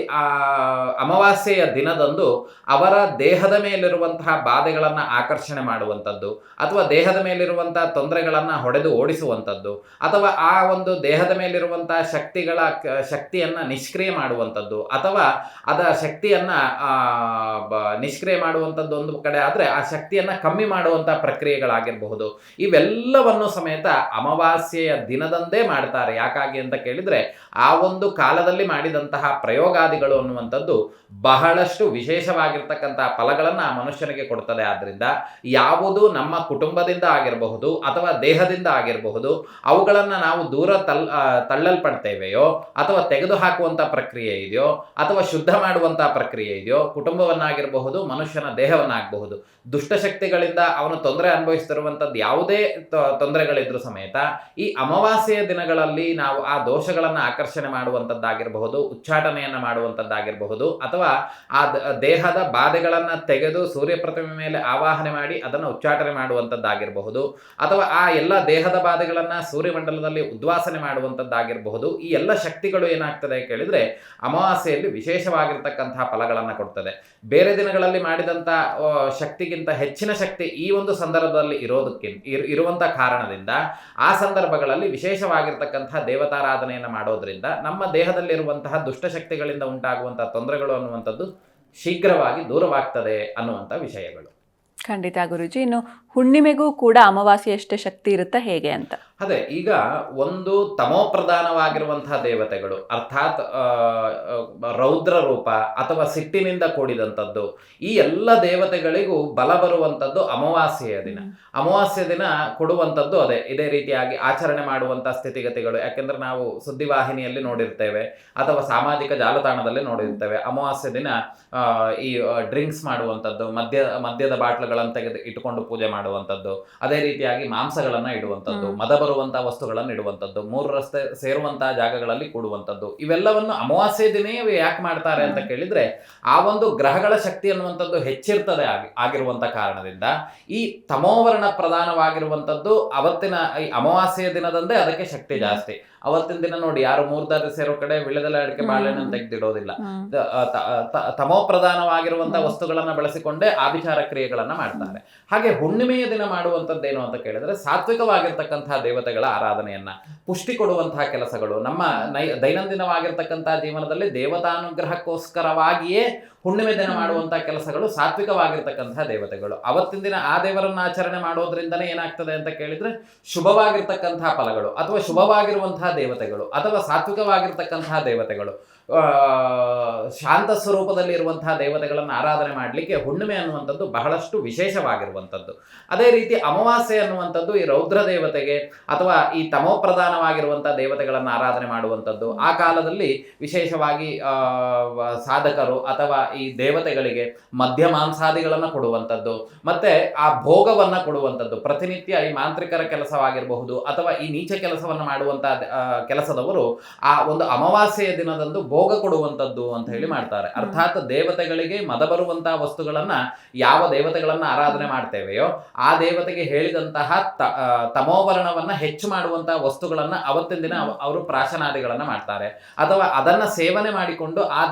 ಅಮಾವಾಸ್ಯೆಯ ದಿನದಂದು ಅವರ ದೇಹದ ಮೇಲಿರುವಂತಹ ಬಾಧೆಗಳನ್ನು ಆಕರ್ಷಣೆ ಮಾಡುವಂಥದ್ದು ಅಥವಾ ದೇಹದ ಮೇಲಿರುವಂತಹ ತೊಂದರೆಗಳನ್ನು ಹೊಡೆದು ಓಡಿಸುವಂಥದ್ದು ಅಥವಾ ಆ ಒಂದು ದೇಹದ ಮೇಲಿರುವಂತಹ ಶಕ್ತಿಯನ್ನು ನಿಷ್ಕ್ರಿಯ ಮಾಡುವಂಥದ್ದು ಅಥವಾ ಅದರ ಶಕ್ತಿಯನ್ನು ನಿಷ್ಕ್ರಿಯ ಮಾಡುವಂಥದ್ದು ಒಂದು ಕಡೆ ಆದರೆ ಆ ಶಕ್ತಿಯನ್ನು ಕಮ್ಮಿ ಮಾಡುವಂಥ ಪ್ರಕ್ರಿಯೆಗಳಾಗಿರಬಹುದು. ಇವೆಲ್ಲ ಇವೆಲ್ಲವನ್ನು ಸಮೇತ ಅಮಾವಾಸ್ಯೆಯ ದಿನದಂದೇ ಮಾಡ್ತಾರೆ. ಯಾಕಾಗಿ ಅಂತ ಕೇಳಿದರೆ ಆ ಒಂದು ಕಾಲದಲ್ಲಿ ಮಾಡಿದಂತಹ ಪ್ರಯೋಗಾದಿಗಳು ಅನ್ನುವಂಥದ್ದು ಬಹಳಷ್ಟು ವಿಶೇಷವಾಗಿರ್ತಕ್ಕಂತಹ ಫಲಗಳನ್ನು ಆ ಮನುಷ್ಯನಿಗೆ ಕೊಡ್ತದೆ. ಆದ್ದರಿಂದ ಯಾವುದು ನಮ್ಮ ಕುಟುಂಬದಿಂದ ಆಗಿರಬಹುದು ಅಥವಾ ದೇಹದಿಂದ ಆಗಿರಬಹುದು, ಅವುಗಳನ್ನು ನಾವು ದೂರ ತಳ್ಳಲ್ಪಡ್ತೇವೆಯೋ ಅಥವಾ ತೆಗೆದುಹಾಕುವಂಥ ಪ್ರಕ್ರಿಯೆ ಇದೆಯೋ ಅಥವಾ ಶುದ್ಧ ಮಾಡುವಂಥ ಪ್ರಕ್ರಿಯೆ ಇದೆಯೋ, ಕುಟುಂಬವನ್ನಾಗಿರಬಹುದು, ಮನುಷ್ಯನ ದೇಹವನ್ನಾಗಬಹುದು, ದುಷ್ಟಶಕ್ತಿಗಳಿಂದ ಅವನು ತೊಂದರೆ ಅನುಭವಿಸ್ತಿರುವಂಥದ್ದು ಯಾವುದೇ ತೊಂದರೆಗಳಿದ್ರೂ ಸಮೇತ ಈ ಅಮಾವಾಸ್ಯೆಯ ದಿನಗಳಲ್ಲಿ ನಾವು ಆ ದೋಷಗಳನ್ನು ಆಕರ್ಷಣೆ ಮಾಡುವಂಥದ್ದಾಗಿರಬಹುದು, ಉಚ್ಚಾಟನೆಯನ್ನು ಮಾಡುವಂಥದ್ದಾಗಿರಬಹುದು, ಅಥವಾ ಆ ದೇಹದ ಬಾಧೆಗಳನ್ನು ತೆಗೆದು ಸೂರ್ಯ ಪ್ರತಿಮೆ ಮೇಲೆ ಆವಾಹನೆ ಮಾಡಿ ಅದನ್ನು ಉಚ್ಚಾಟನೆ ಮಾಡುವಂಥದ್ದಾಗಿರಬಹುದು, ಅಥವಾ ಆ ಎಲ್ಲ ದೇಹದ ಬಾಧೆಗಳನ್ನು ಸೂರ್ಯಮಂಡಲದಲ್ಲಿ ಉದ್ವಾಸನೆ ಮಾಡುವಂಥದ್ದಾಗಿರಬಹುದು. ಈ ಎಲ್ಲ ಶಕ್ತಿಗಳು ಏನಾಗ್ತದೆ ಕೇಳಿದರೆ ಅಮಾವಾಸ್ಯೆಯಲ್ಲಿ ವಿಶೇಷವಾಗಿರ್ತಕ್ಕಂತಹ ಫಲಗಳನ್ನು ಕೊಡ್ತದೆ. ಬೇರೆ ದಿನಗಳಲ್ಲಿ ಮಾಡಿದಂಥ ಶಕ್ತಿಗಿಂತ ಹೆಚ್ಚಿನ ಶಕ್ತಿ ಈ ಒಂದು ಸಂದರ್ಭದಲ್ಲಿ ಇರುವಂಥ ಕಾರಣದಿಂದ ಆ ಸಂದರ್ಭಗಳಲ್ಲಿ ವಿಶೇಷವಾಗಿರ್ತಕ್ಕಂತಹ ದೇವತಾರಾಧನೆಯನ್ನು ಮಾಡೋದ್ರಿಂದ ನಮ್ಮ ದೇಹದಲ್ಲಿರುವಂತಹ ದುಷ್ಟಶಕ್ತಿಗಳಿಂದ ಉಂಟಾಗುವಂತಹ ತೊಂದರೆಗಳು ಅನ್ನುವಂಥದ್ದು ಶೀಘ್ರವಾಗಿ ದೂರವಾಗ್ತದೆ ಅನ್ನುವಂಥ ವಿಷಯಗಳು. ಖಂಡಿತ ಗುರುಜಿ. ಇನ್ನು ಹುಣ್ಣಿಮೆಗೂ ಕೂಡ ಅಮಾವಾಸ್ಯೆಯಷ್ಟೇ ಶಕ್ತಿ ಇರುತ್ತಾ ಹೇಗೆ ಅಂತ? ಅದೇ, ಈಗ ಒಂದು ತಮೋಪ್ರಧಾನವಾಗಿರುವಂತಹ ದೇವತೆಗಳು, ಅರ್ಥಾತ್ ರೌದ್ರ ರೂಪ ಅಥವಾ ಸಿಟ್ಟಿನಿಂದ ಕೂಡಿದಂಥದ್ದು, ಈ ಎಲ್ಲ ದೇವತೆಗಳಿಗೂ ಬಲ ಬರುವಂಥದ್ದು ಅಮಾವಾಸ್ಯೆಯ ದಿನ. ಅಮಾವಾಸ್ಯೆ ದಿನ ಕೊಡುವಂಥದ್ದು ಇದೇ ರೀತಿಯಾಗಿ ಆಚರಣೆ ಮಾಡುವಂಥ ಸ್ಥಿತಿಗತಿಗಳು. ಯಾಕೆಂದ್ರೆ ನಾವು ಸುದ್ದಿವಾಹಿನಿಯಲ್ಲಿ ನೋಡಿರ್ತೇವೆ ಅಥವಾ ಸಾಮಾಜಿಕ ಜಾಲತಾಣದಲ್ಲಿ ನೋಡಿರ್ತೇವೆ, ಅಮಾವಾಸ್ಯೆ ದಿನ ಈ ಡ್ರಿಂಕ್ಸ್ ಮಾಡುವಂಥದ್ದು, ಮದ್ಯದ ಬಾಟ್ಲುಗಳನ್ನು ತೆಗೆದು ಇಟ್ಟುಕೊಂಡು ಪೂಜೆ ಮಾಡುವಂಥದ್ದು, ಅದೇ ರೀತಿಯಾಗಿ ಮಾಂಸಗಳನ್ನು ಇಡುವಂಥದ್ದು, ಮದ ಬರುವಂತಹ ವಸ್ತುಗಳನ್ನು ಇಡುವಂಥದ್ದು, ಮೂರು ರಸ್ತೆ ಸೇರುವಂತಹ ಜಾಗಗಳಲ್ಲಿ ಕೂಡುವಂಥದ್ದು, ಇವೆಲ್ಲವನ್ನು ಅಮಾವಾಸ್ಯೆ ದಿನೇ ಯಾಕೆ ಮಾಡ್ತಾರೆ ಅಂತ ಕೇಳಿದ್ರೆ ಆ ಒಂದು ಗ್ರಹಗಳ ಶಕ್ತಿ ಅನ್ನುವಂಥದ್ದು ಹೆಚ್ಚಿರ್ತದೆ ಆಗಿರುವಂತ ಕಾರಣದಿಂದ ಈ ತಮೋವರ್ಣ ಪ್ರಧಾನವಾಗಿರುವಂಥದ್ದು ಅವತ್ತಿನ ಈ ಅಮಾವಾಸ್ಯೆಯ ದಿನದಂದೇ ಅದಕ್ಕೆ ಶಕ್ತಿ ಜಾಸ್ತಿ. ಅವತ್ತಿನ ದಿನ ನೋಡಿ, ಯಾರು ಮೂರ್ಧಾರಿ ಸೇರೋ ಕಡೆ ವಿಳೆದೆಲೆ ಅಡಿಕೆ ಬಾಳೆಹಣ್ಣು ತೆಗೆದಿಡೋದಿಲ್ಲ. ತಮೋಪ್ರಧಾನವಾಗಿರುವಂತಹ ವಸ್ತುಗಳನ್ನ ಬಳಸಿಕೊಂಡೇ ಆಭಿಚಾರ ಕ್ರಿಯೆಗಳನ್ನ ಮಾಡ್ತಾರೆ. ಹಾಗೆ ಹುಣ್ಣಿಮೆಯ ದಿನ ಮಾಡುವಂಥದ್ದೇನು ಅಂತ ಕೇಳಿದ್ರೆ ಸಾತ್ವಿಕವಾಗಿರ್ತಕ್ಕಂತಹ ದೇವತೆಗಳ ಆರಾಧನೆಯನ್ನ, ಪುಷ್ಟಿ ಕೊಡುವಂತಹ ಕೆಲಸಗಳು, ನಮ್ಮ ದೈನಂದಿನವಾಗಿರ್ತಕ್ಕಂತಹ ಜೀವನದಲ್ಲಿ ದೇವತಾನುಗ್ರಹಕ್ಕೋಸ್ಕರವಾಗಿಯೇ ಹುಣ್ಣಿಮೆ ದಿನ ಮಾಡುವಂತಹ ಕೆಲಸಗಳು ಸಾತ್ವಿಕವಾಗಿರ್ತಕ್ಕಂತಹ ದೇವತೆಗಳು. ಅವತ್ತಿನ ದಿನ ಆ ದೇವರನ್ನ ಆಚರಣೆ ಮಾಡೋದ್ರಿಂದನೇ ಏನಾಗ್ತದೆ ಅಂತ ಕೇಳಿದ್ರೆ ಶುಭವಾಗಿರ್ತಕ್ಕಂತಹ ಫಲಗಳು, ಅಥವಾ ಶುಭವಾಗಿರುವಂತಹ ದೇವತೆಗಳು ಅಥವಾ ಸಾತ್ವಿಕವಾಗಿರ್ತಕ್ಕಂತಹ ದೇವತೆಗಳು, ಶಾಂತ ಸ್ವರೂಪದಲ್ಲಿ ಇರುವಂತಹ ದೇವತೆಗಳನ್ನು ಆರಾಧನೆ ಮಾಡಲಿಕ್ಕೆ ಹುಣ್ಣಿಮೆ ಅನ್ನುವಂಥದ್ದು ಬಹಳಷ್ಟು ವಿಶೇಷವಾಗಿರುವಂಥದ್ದು. ಅದೇ ರೀತಿ ಅಮಾವಾಸ್ಯೆ ಅನ್ನುವಂಥದ್ದು ಈ ರೌದ್ರ ದೇವತೆಗೆ ಅಥವಾ ಈ ತಮೋಪ್ರಧಾನವಾಗಿರುವಂತಹ ದೇವತೆಗಳನ್ನು ಆರಾಧನೆ ಮಾಡುವಂಥದ್ದು. ಆ ಕಾಲದಲ್ಲಿ ವಿಶೇಷವಾಗಿ ಸಾಧಕರು ಅಥವಾ ಈ ದೇವತೆಗಳಿಗೆ ಮದ್ಯ ಮಾಂಸಾದಿಗಳನ್ನು ಕೊಡುವಂಥದ್ದು, ಮತ್ತೆ ಆ ಭೋಗವನ್ನು ಕೊಡುವಂಥದ್ದು. ಪ್ರತಿನಿತ್ಯ ಈ ಮಾಂತ್ರಿಕರ ಕೆಲಸವಾಗಿರಬಹುದು ಅಥವಾ ಈ ನೀಚ ಕೆಲಸವನ್ನು ಮಾಡುವಂತಹ ಕೆಲಸದವರು ಆ ಒಂದು ಅಮಾವಾಸ್ಯೆಯ ದಿನದಂದು ಭೋಗ ಕೊಡುವಂಥದ್ದು ಅಂತ ಹೇಳಿ ಮಾಡ್ತಾರೆ. ಅರ್ಥಾತ್ ದೇವತೆಗಳಿಗೆ ಮದ ಬರುವಂತಹ ವಸ್ತುಗಳನ್ನ ಯಾವ ದೇವತೆಗಳನ್ನ ಆರಾಧನೆ ಮಾಡ್ತೇವೆಯೋ ಆ ದೇವತೆಗೆ ಹೇಳಿದಂತಹ ತಮೋವರ್ಣವನ್ನ ಹೆಚ್ಚು ಮಾಡುವಂತಹ ವಸ್ತುಗಳನ್ನ ಅವತ್ತಿನ ದಿನ ಅವರು ಪ್ರಾಶನಾದಿಗಳನ್ನ ಮಾಡ್ತಾರೆ, ಅಥವಾ ಅದನ್ನ ಸೇವನೆ ಮಾಡಿಕೊಂಡು ಆ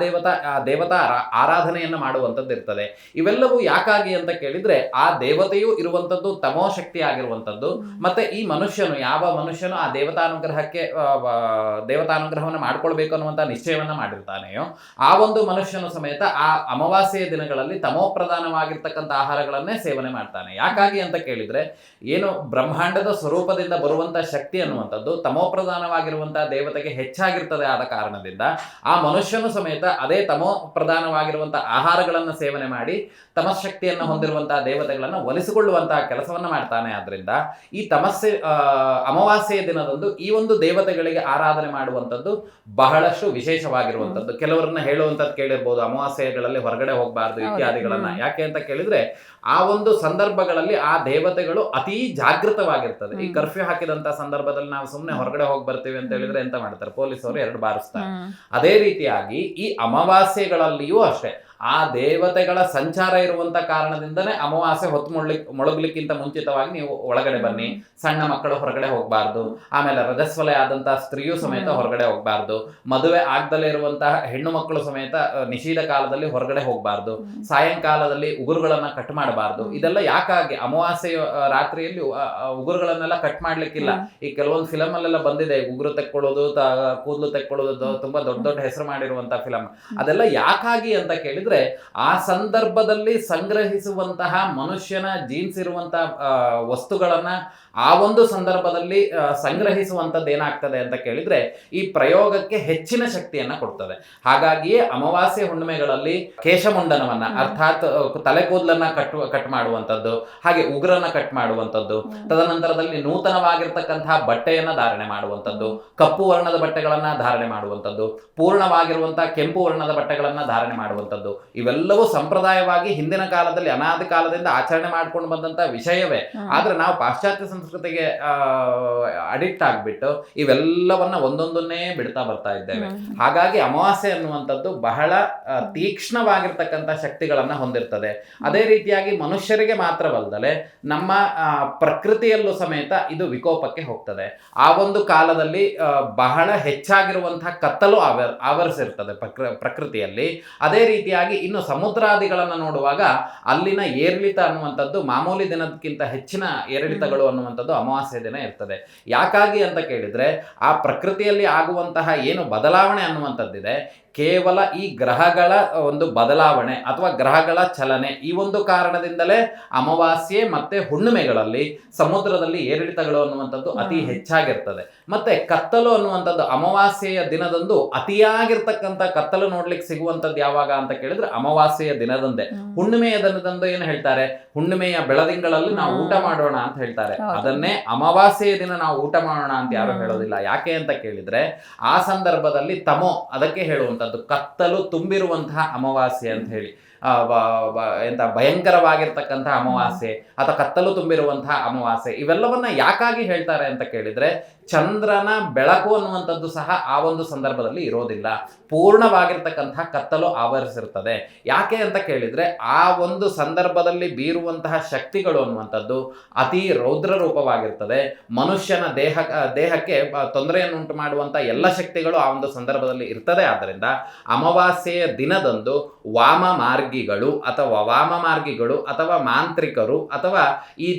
ದೇವತಾ ಆರಾಧನೆಯನ್ನ ಮಾಡುವಂಥದ್ದು ಇರ್ತದೆ. ಇವೆಲ್ಲವೂ ಯಾಕಾಗಿ ಅಂತ ಕೇಳಿದ್ರೆ ಆ ದೇವತೆಯು ಇರುವಂಥದ್ದು ತಮೋ ಶಕ್ತಿ ಆಗಿರುವಂಥದ್ದು, ಮತ್ತೆ ಈ ಯಾವ ಮನುಷ್ಯನು ಆ ದೇವತಾನುಗ್ರಹವನ್ನು ಮಾಡ್ಕೊಳ್ಬೇಕು ಅನ್ನುವಂಥ ನಿಶ್ಚಯವನ್ನ ಮಾಡಿರ್ತಾನೆಯೋ ಆ ಒಂದು ಮನುಷ್ಯನು ಸಮೇತ ಆ ಅಮಾವಾಸ್ಯೆಯ ದಿನಗಳಲ್ಲಿ ತಮೋಪ್ರಧಾನವಾಗಿರ್ತಕ್ಕಂಥ ಆಹಾರಗಳನ್ನೇ ಸೇವನೆ ಮಾಡ್ತಾನೆ. ಯಾಕಾಗಿ ಅಂತ ಕೇಳಿದ್ರೆ ಏನು ಬ್ರಹ್ಮಾಂಡದ ಸ್ವರೂಪದಿಂದ ಬರುವಂತಹ ಶಕ್ತಿ ಅನ್ನುವಂಥದ್ದು ತಮೋಪ್ರಧಾನವಾಗಿರುವಂತಹ ದೇವತೆಗೆ ಹೆಚ್ಚಾಗಿರ್ತದೆ. ಆದ ಕಾರಣದಿಂದ ಆ ಮನುಷ್ಯನು ಸಮೇತ ಅದೇ ತಮೋಪ್ರಧಾನವಾಗಿರುವಂತಹ ಆಹಾರಗಳನ್ನು ಸೇವನೆ ಮಾಡಿ ತಮಶಕ್ತಿಯನ್ನು ಹೊಂದಿರುವಂತಹ ದೇವತೆಗಳನ್ನು ಒಲಿಸಿಕೊಳ್ಳುವಂತಹ ಕೆಲಸವನ್ನು ಮಾಡ್ತಾನೆ. ಆದ್ರಿಂದ ಈ ಅಮಾವಾಸ್ಯೆಯ ದಿನದಂದು ಈ ಒಂದು ದೇವತೆಗಳಿಗೆ ಆರಾಧನೆ ಮಾಡುವಂಥದ್ದು ಬಹಳಷ್ಟು ವಿಶೇಷವಾಗಿರುವಂಥದ್ದು. ಕೆಲವರನ್ನ ಹೇಳುವಂಥದ್ದು ಕೇಳಿರ್ಬೋದು, ಅಮಾವಾಸ್ಯೆಗಳಲ್ಲಿ ಹೊರಗಡೆ ಹೋಗಬಾರ್ದು ಇತ್ಯಾದಿಗಳನ್ನ. ಯಾಕೆ ಅಂತ ಕೇಳಿದ್ರೆ ಆ ಒಂದು ಸಂದರ್ಭಗಳಲ್ಲಿ ಆ ದೇವತೆಗಳು ಅತಿ ಜಾಗೃತವಾಗಿರ್ತದೆ. ಈ ಕರ್ಫ್ಯೂ ಹಾಕಿದಂತ ಸಂದರ್ಭದಲ್ಲಿ ನಾವು ಸುಮ್ಮನೆ ಹೊರಗಡೆ ಹೋಗಿ ಬರ್ತೀವಿ ಅಂತ ಹೇಳಿದ್ರೆ ಎಂತ ಮಾಡ್ತಾರೆ, ಪೊಲೀಸರು 2 ಬಾರಿಸ್ತಾರೆ. ಅದೇ ರೀತಿಯಾಗಿ ಈ ಅಮಾವಾಸ್ಯೆಗಳಲ್ಲಿಯೂ ಅಷ್ಟೇ ಆ ದೇವತೆಗಳ ಸಂಚಾರ ಇರುವಂತ ಕಾರಣದಿಂದನೇ ಅಮಾವಾಸ್ಯೆ ಹೊತ್ತು ಮೊಳಗ್ಲಿಕ್ಕಿಂತ ಮುಂಚಿತವಾಗಿ ನೀವು ಒಳಗಡೆ ಬನ್ನಿ, ಸಣ್ಣ ಮಕ್ಕಳು ಹೊರಗಡೆ ಹೋಗಬಾರ್ದು, ಆಮೇಲೆ ರಜಸ್ವಲೆ ಆದಂತಹ ಸ್ತ್ರೀಯು ಸಮೇತ ಹೊರಗಡೆ ಹೋಗಬಾರ್ದು, ಮದುವೆ ಆಗದಲ್ಲೇ ಇರುವಂತಹ ಹೆಣ್ಣು ಮಕ್ಕಳು ಸಮೇತ ನಿಷೇಧ ಕಾಲದಲ್ಲಿ ಹೊರಗಡೆ ಹೋಗಬಾರ್ದು, ಸಾಯಂಕಾಲದಲ್ಲಿ ಉಗುರುಗಳನ್ನ ಕಟ್ ಮಾಡಬಾರ್ದು. ಇದೆಲ್ಲ ಯಾಕಾಗಿ ಅಮಾವಾಸ್ಯೆ ರಾತ್ರಿಯಲ್ಲಿ ಉಗುರುಗಳನ್ನೆಲ್ಲ ಕಟ್ ಮಾಡ್ಲಿಕ್ಕಿಲ್ಲ. ಈ ಕೆಲವೊಂದು ಫಿಲಮ್ ಅಲ್ಲೆಲ್ಲ ಬಂದಿದೆ, ಉಗುರು ತೆಕ್ಕೊಳ್ಳೋದು, ಕೂದಲು ತೆಕ್ಕೊಳ್ಳೋದು, ತುಂಬಾ ದೊಡ್ಡ ದೊಡ್ಡ ಹೆಸರು ಮಾಡಿರುವಂತಹ ಫಿಲಮ್. ಅದೆಲ್ಲ ಯಾಕಾಗಿ ಅಂತ ಕೇಳಿದ್ರೆ ಕೇಳಿದ್ರೆ ಆ ಸಂದರ್ಭದಲ್ಲಿ ಸಂಗ್ರಹಿಸುವಂತಹ ಮನುಷ್ಯನ ಜೀನ್ಸ್ ಇರುವಂತಹ ವಸ್ತುಗಳನ್ನ ಆ ಒಂದು ಸಂದರ್ಭದಲ್ಲಿ ಸಂಗ್ರಹಿಸುವಂಥದ್ದು ಏನಾಗ್ತದೆ ಅಂತ ಕೇಳಿದ್ರೆ ಈ ಪ್ರಯೋಗಕ್ಕೆ ಹೆಚ್ಚಿನ ಶಕ್ತಿಯನ್ನ ಕೊಡ್ತದೆ. ಹಾಗಾಗಿಯೇ ಅಮಾವಾಸ್ಯೆ ಹುಣ್ಣಿಮೆಗಳಲ್ಲಿ ಕೇಶಮುಂಡನವನ್ನ ಅರ್ಥಾತ್ ತಲೆ ಕೂದಲನ್ನ ಕಟ್ ಮಾಡುವಂಥದ್ದು, ಹಾಗೆ ಉಗುರನ್ನ ಕಟ್ ಮಾಡುವಂಥದ್ದು, ತದನಂತರದಲ್ಲಿ ನೂತನವಾಗಿರ್ತಕ್ಕಂತಹ ಬಟ್ಟೆಯನ್ನ ಧಾರಣೆ ಮಾಡುವಂಥದ್ದು, ಕಪ್ಪು ವರ್ಣದ ಬಟ್ಟೆಗಳನ್ನ ಧಾರಣೆ ಮಾಡುವಂಥದ್ದು, ಪೂರ್ಣವಾಗಿರುವಂತಹ ಕೆಂಪು ವರ್ಣದ ಬಟ್ಟೆಗಳನ್ನ ಧಾರಣೆ ಮಾಡುವಂಥದ್ದು, ಇವೆಲ್ಲವೂ ಸಂಪ್ರದಾಯವಾಗಿ ಹಿಂದಿನ ಕಾಲದಲ್ಲಿ ಅನಾದಿ ಕಾಲದಿಂದ ಆಚರಣೆ ಮಾಡ್ಕೊಂಡು ಬಂದಂತಹ ವಿಷಯವೇ. ಆದ್ರೆ ನಾವು ಪಾಶ್ಚಾತ್ಯ ಸಂಸ್ಕೃತಿಗೆ ಅಡಿಕ್ಟ್ ಆಗ್ಬಿಟ್ಟು ಇವೆಲ್ಲವನ್ನ ಒಂದೊಂದನ್ನೇ ಬಿಡ್ತಾ ಬರ್ತಾ ಇದ್ದೇವೆ. ಹಾಗಾಗಿ ಅಮಾವಾಸ್ಯೆ ಅನ್ನುವಂಥದ್ದು ಬಹಳ ತೀಕ್ಷ್ಣವಾಗಿರ್ತಕ್ಕಂಥ ಶಕ್ತಿಗಳನ್ನ ಹೊಂದಿರ್ತದೆ. ಅದೇ ರೀತಿಯಾಗಿ ಮನುಷ್ಯರಿಗೆ ಮಾತ್ರವಲ್ಲದೆ ನಮ್ಮ ಪ್ರಕೃತಿಯಲ್ಲೂ ಸಮೇತ ಇದು ವಿಕೋಪಕ್ಕೆ ಹೋಗ್ತದೆ. ಆ ಒಂದು ಕಾಲದಲ್ಲಿ ಬಹಳ ಹೆಚ್ಚಾಗಿರುವಂತಹ ಕತ್ತಲು ಆವರಿಸಿರ್ತದೆ ಪ್ರಕೃತಿಯಲ್ಲಿ. ಅದೇ ರೀತಿಯಾಗಿ ಇನ್ನು ಸಮುದ್ರಾದಿಗಳನ್ನು ನೋಡುವಾಗ ಅಲ್ಲಿನ ಏರಿಳಿತ ಅನ್ನುವಂಥದ್ದು ಮಾಮೂಲಿ ದಿನಕ್ಕಿಂತ ಹೆಚ್ಚಿನ ಏರಿಳಿತಗಳು ಅನ್ನುವಂಥದ್ದು ಅಮಾವಾಸ್ಯೆ ದಿನ ಇರ್ತದೆ. ಯಾಕಾಗಿ ಅಂತ ಕೇಳಿದ್ರೆ ಆ ಪ್ರಕೃತಿಯಲ್ಲಿ ಆಗುವಂತಹ ಏನು ಬದಲಾವಣೆ ಅನ್ನುವಂಥದ್ದಿದೆ, ಕೇವಲ ಈ ಗ್ರಹಗಳ ಒಂದು ಬದಲಾವಣೆ ಅಥವಾ ಗ್ರಹಗಳ ಚಲನೆ, ಈ ಒಂದು ಕಾರಣದಿಂದಲೇ ಅಮಾವಾಸ್ಯೆ ಮತ್ತೆ ಹುಣ್ಣಿಮೆಗಳಲ್ಲಿ ಸಮುದ್ರದಲ್ಲಿ ಏರಿಳಿತಗಳು ಅನ್ನುವಂಥದ್ದು ಅತಿ ಹೆಚ್ಚಾಗಿರ್ತದೆ. ಮತ್ತೆ ಕತ್ತಲು ಅನ್ನುವಂಥದ್ದು ಅಮಾವಾಸ್ಯೆಯ ದಿನದಂದು ಅತಿಯಾಗಿರ್ತಕ್ಕಂಥ ಕತ್ತಲು ನೋಡ್ಲಿಕ್ಕೆ ಸಿಗುವಂಥದ್ದು ಯಾವಾಗ ಅಂತ ಕೇಳಿದ್ರೆ ಅಮಾವಾಸ್ಯೆಯ ದಿನದಂದೇ. ಹುಣ್ಣಿಮೆಯ ದಿನದಂದು ಏನು ಹೇಳ್ತಾರೆ, ಹುಣ್ಣಿಮೆಯ ಬೆಳದಿಂಗಳಲ್ಲಿ ನಾವು ಊಟ ಮಾಡೋಣ ಅಂತ ಹೇಳ್ತಾರೆ. ಅದನ್ನೇ ಅಮಾವಾಸ್ಯೆಯ ದಿನ ನಾವು ಊಟ ಮಾಡೋಣ ಅಂತ ಯಾರು ಹೇಳೋದಿಲ್ಲ. ಯಾಕೆ ಅಂತ ಕೇಳಿದ್ರೆ ಆ ಸಂದರ್ಭದಲ್ಲಿ ತಮೋ, ಅದಕ್ಕೆ ಹೇಳುವಂಥದ್ದು ಕತ್ತಲು ತುಂಬಿರುವಂತಹ ಅಮಾವಾಸ್ಯೆ ಅಂತ ಹೇಳಿ, ಎಂತ ಭಯಂಕರವಾಗಿರ್ತಕ್ಕಂತಹ ಅಮಾವಾಸ್ಯೆ ಅಥವಾ ಕತ್ತಲು ತುಂಬಿರುವಂತಹ ಅಮಾವಾಸ್ಯೆ, ಇವೆಲ್ಲವನ್ನ ಯಾಕಾಗಿ ಹೇಳ್ತಾರೆ ಅಂತ ಕೇಳಿದ್ರೆ ಚಂದ್ರನ ಬೆಳಕು ಅನ್ನುವಂಥದ್ದು ಸಹ ಆ ಒಂದು ಸಂದರ್ಭದಲ್ಲಿ ಇರೋದಿಲ್ಲ, ಪೂರ್ಣವಾಗಿರ್ತಕ್ಕಂತಹ ಕತ್ತಲು ಆವರಿಸಿರ್ತದೆ. ಯಾಕೆ ಅಂತ ಕೇಳಿದ್ರೆ ಆ ಒಂದು ಸಂದರ್ಭದಲ್ಲಿ ಬೀರುವಂತಹ ಶಕ್ತಿಗಳು ಅನ್ನುವಂಥದ್ದು ಅತಿ ರೌದ್ರ ರೂಪವಾಗಿರ್ತದೆ. ಮನುಷ್ಯನ ದೇಹಕ್ಕೆ ತೊಂದರೆಯನ್ನು ಉಂಟು ಮಾಡುವಂಥ ಎಲ್ಲ ಶಕ್ತಿಗಳು ಆ ಒಂದು ಸಂದರ್ಭದಲ್ಲಿ ಇರ್ತದೆ. ಆದ್ದರಿಂದ ಅಮಾವಾಸ್ಯೆಯ ದಿನದಂದು ವಾಮ ಮಾರ್ಗಿಗಳು ಅಥವಾ ಮಾಂತ್ರಿಕರು ಅಥವಾ ಈ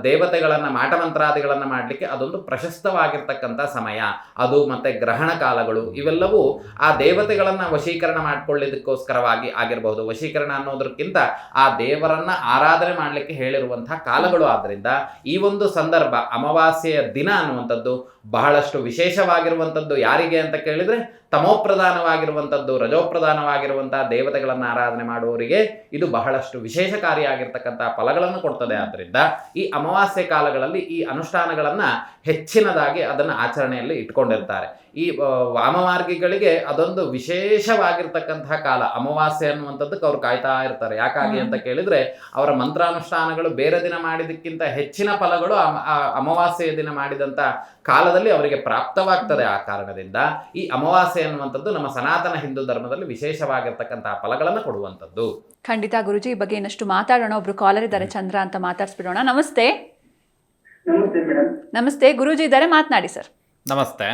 ದೇವತೆಗಳನ್ನ ಮಾಟಮಂತ್ರಾದಿಗಳನ್ನ ಮಾಡಲಿಕ್ಕೆ ಅದೊಂದು ಪ್ರಶಸ್ತವಾಗಿರ್ತಕ್ಕಂಥ ಸಮಯ. ಅದು ಮತ್ತೆ ಗ್ರಹಣ ಕಾಲಗಳು ಇವೆಲ್ಲವೂ ಆ ದೇವತೆಗಳನ್ನ ವಶೀಕರಣ ಮಾಡ್ಕೊಳ್ಳಿದಕ್ಕೋಸ್ಕರವಾಗಿ ಆಗಿರಬಹುದು. ವಶೀಕರಣ ಅನ್ನೋದಕ್ಕಿಂತ ಆ ದೇವರನ್ನ ಆರಾಧನೆ ಮಾಡಲಿಕ್ಕೆ ಹೇಳಿರುವಂತಹ ಕಾಲಗಳು. ಆದ್ದರಿಂದ ಈ ಒಂದು ಸಂದರ್ಭ ಅಮಾವಾಸ್ಯೆಯ ದಿನ ಅನ್ನುವಂಥದ್ದು ಬಹಳಷ್ಟು ವಿಶೇಷವಾಗಿರುವಂಥದ್ದು. ಯಾರಿಗೆ ಅಂತ ಕೇಳಿದ್ರೆ ತಮೋಪ್ರಧಾನವಾಗಿರುವಂಥದ್ದು, ರಜೋಪ್ರಧಾನವಾಗಿರುವಂತಹ ದೇವತೆಗಳನ್ನು ಆರಾಧನೆ ಮಾಡುವವರಿಗೆ ಇದು ಬಹಳಷ್ಟು ವಿಶೇಷಕಾರಿಯಾಗಿರ್ತಕ್ಕಂತಹ ಫಲಗಳನ್ನು ಕೊಡ್ತದೆ. ಆದ್ದರಿಂದ ಈ ಅಮಾವಾಸ್ಯೆ ಕಾಲಗಳಲ್ಲಿ ಈ ಅನುಷ್ಠಾನಗಳನ್ನು ಹೆಚ್ಚಿನದಾಗಿ ಅದನ್ನು ಆಚರಣೆಯಲ್ಲಿ ಇಟ್ಕೊಂಡಿರ್ತಾರೆ. ಈ ವಾಮಮಾರ್ಗಿಗಳಿಗೆ ಅದೊಂದು ವಿಶೇಷವಾಗಿರ್ತಕ್ಕಂತಹ ಕಾಲ. ಅಮಾವಾಸ್ಯೆ ಅನ್ನುವಂಥದ್ದಕ್ಕೆ ಅವ್ರು ಕಾಯ್ತಾ ಇರ್ತಾರೆ. ಯಾಕಾಗಿ ಅಂತ ಕೇಳಿದ್ರೆ ಅವರ ಮಂತ್ರಾನುಷ್ಠಾನಗಳು ಬೇರೆ ದಿನ ಮಾಡಿದಕ್ಕಿಂತ ಹೆಚ್ಚಿನ ಫಲಗಳು ಅಮಾವಾಸ್ಯೆಯ ದಿನ ಮಾಡಿದಂಥ ಕಾಲದಲ್ಲಿ ಅವರಿಗೆ ಪ್ರಾಪ್ತವಾಗ್ತದೆ. ಆ ಕಾರಣದಿಂದ ಈ ಅಮಾವಾಸ್ಯೆ ಅನ್ನುವಂಥದ್ದು ನಮ್ಮ ಸನಾತನ ಹಿಂದೂ ಧರ್ಮದಲ್ಲಿ ವಿಶೇಷವಾಗಿರ್ತಕ್ಕಂತಹ ಫಲಗಳನ್ನು ಕೊಡುವಂಥದ್ದು. ಖಂಡಿತ ಗುರುಜಿ, ಈ ಬಗ್ಗೆ ಇನ್ನಷ್ಟು ಮಾತಾಡೋಣ. ಒಬ್ರು ಕಾಲರ್ ಇದ್ದಾರೆ, ಚಂದ್ರ ಅಂತ, ಮಾತಾಡ್ಸ್ಬಿಡೋಣ. ನಮಸ್ತೆ. ನಮಸ್ತೆ ಮೇಡಮ್. ನಮಸ್ತೆ, ಗುರೂಜಿ ಇದ್ದಾರೆ, ಮಾತನಾಡಿ ಸರ್. ನಮಸ್ತೆ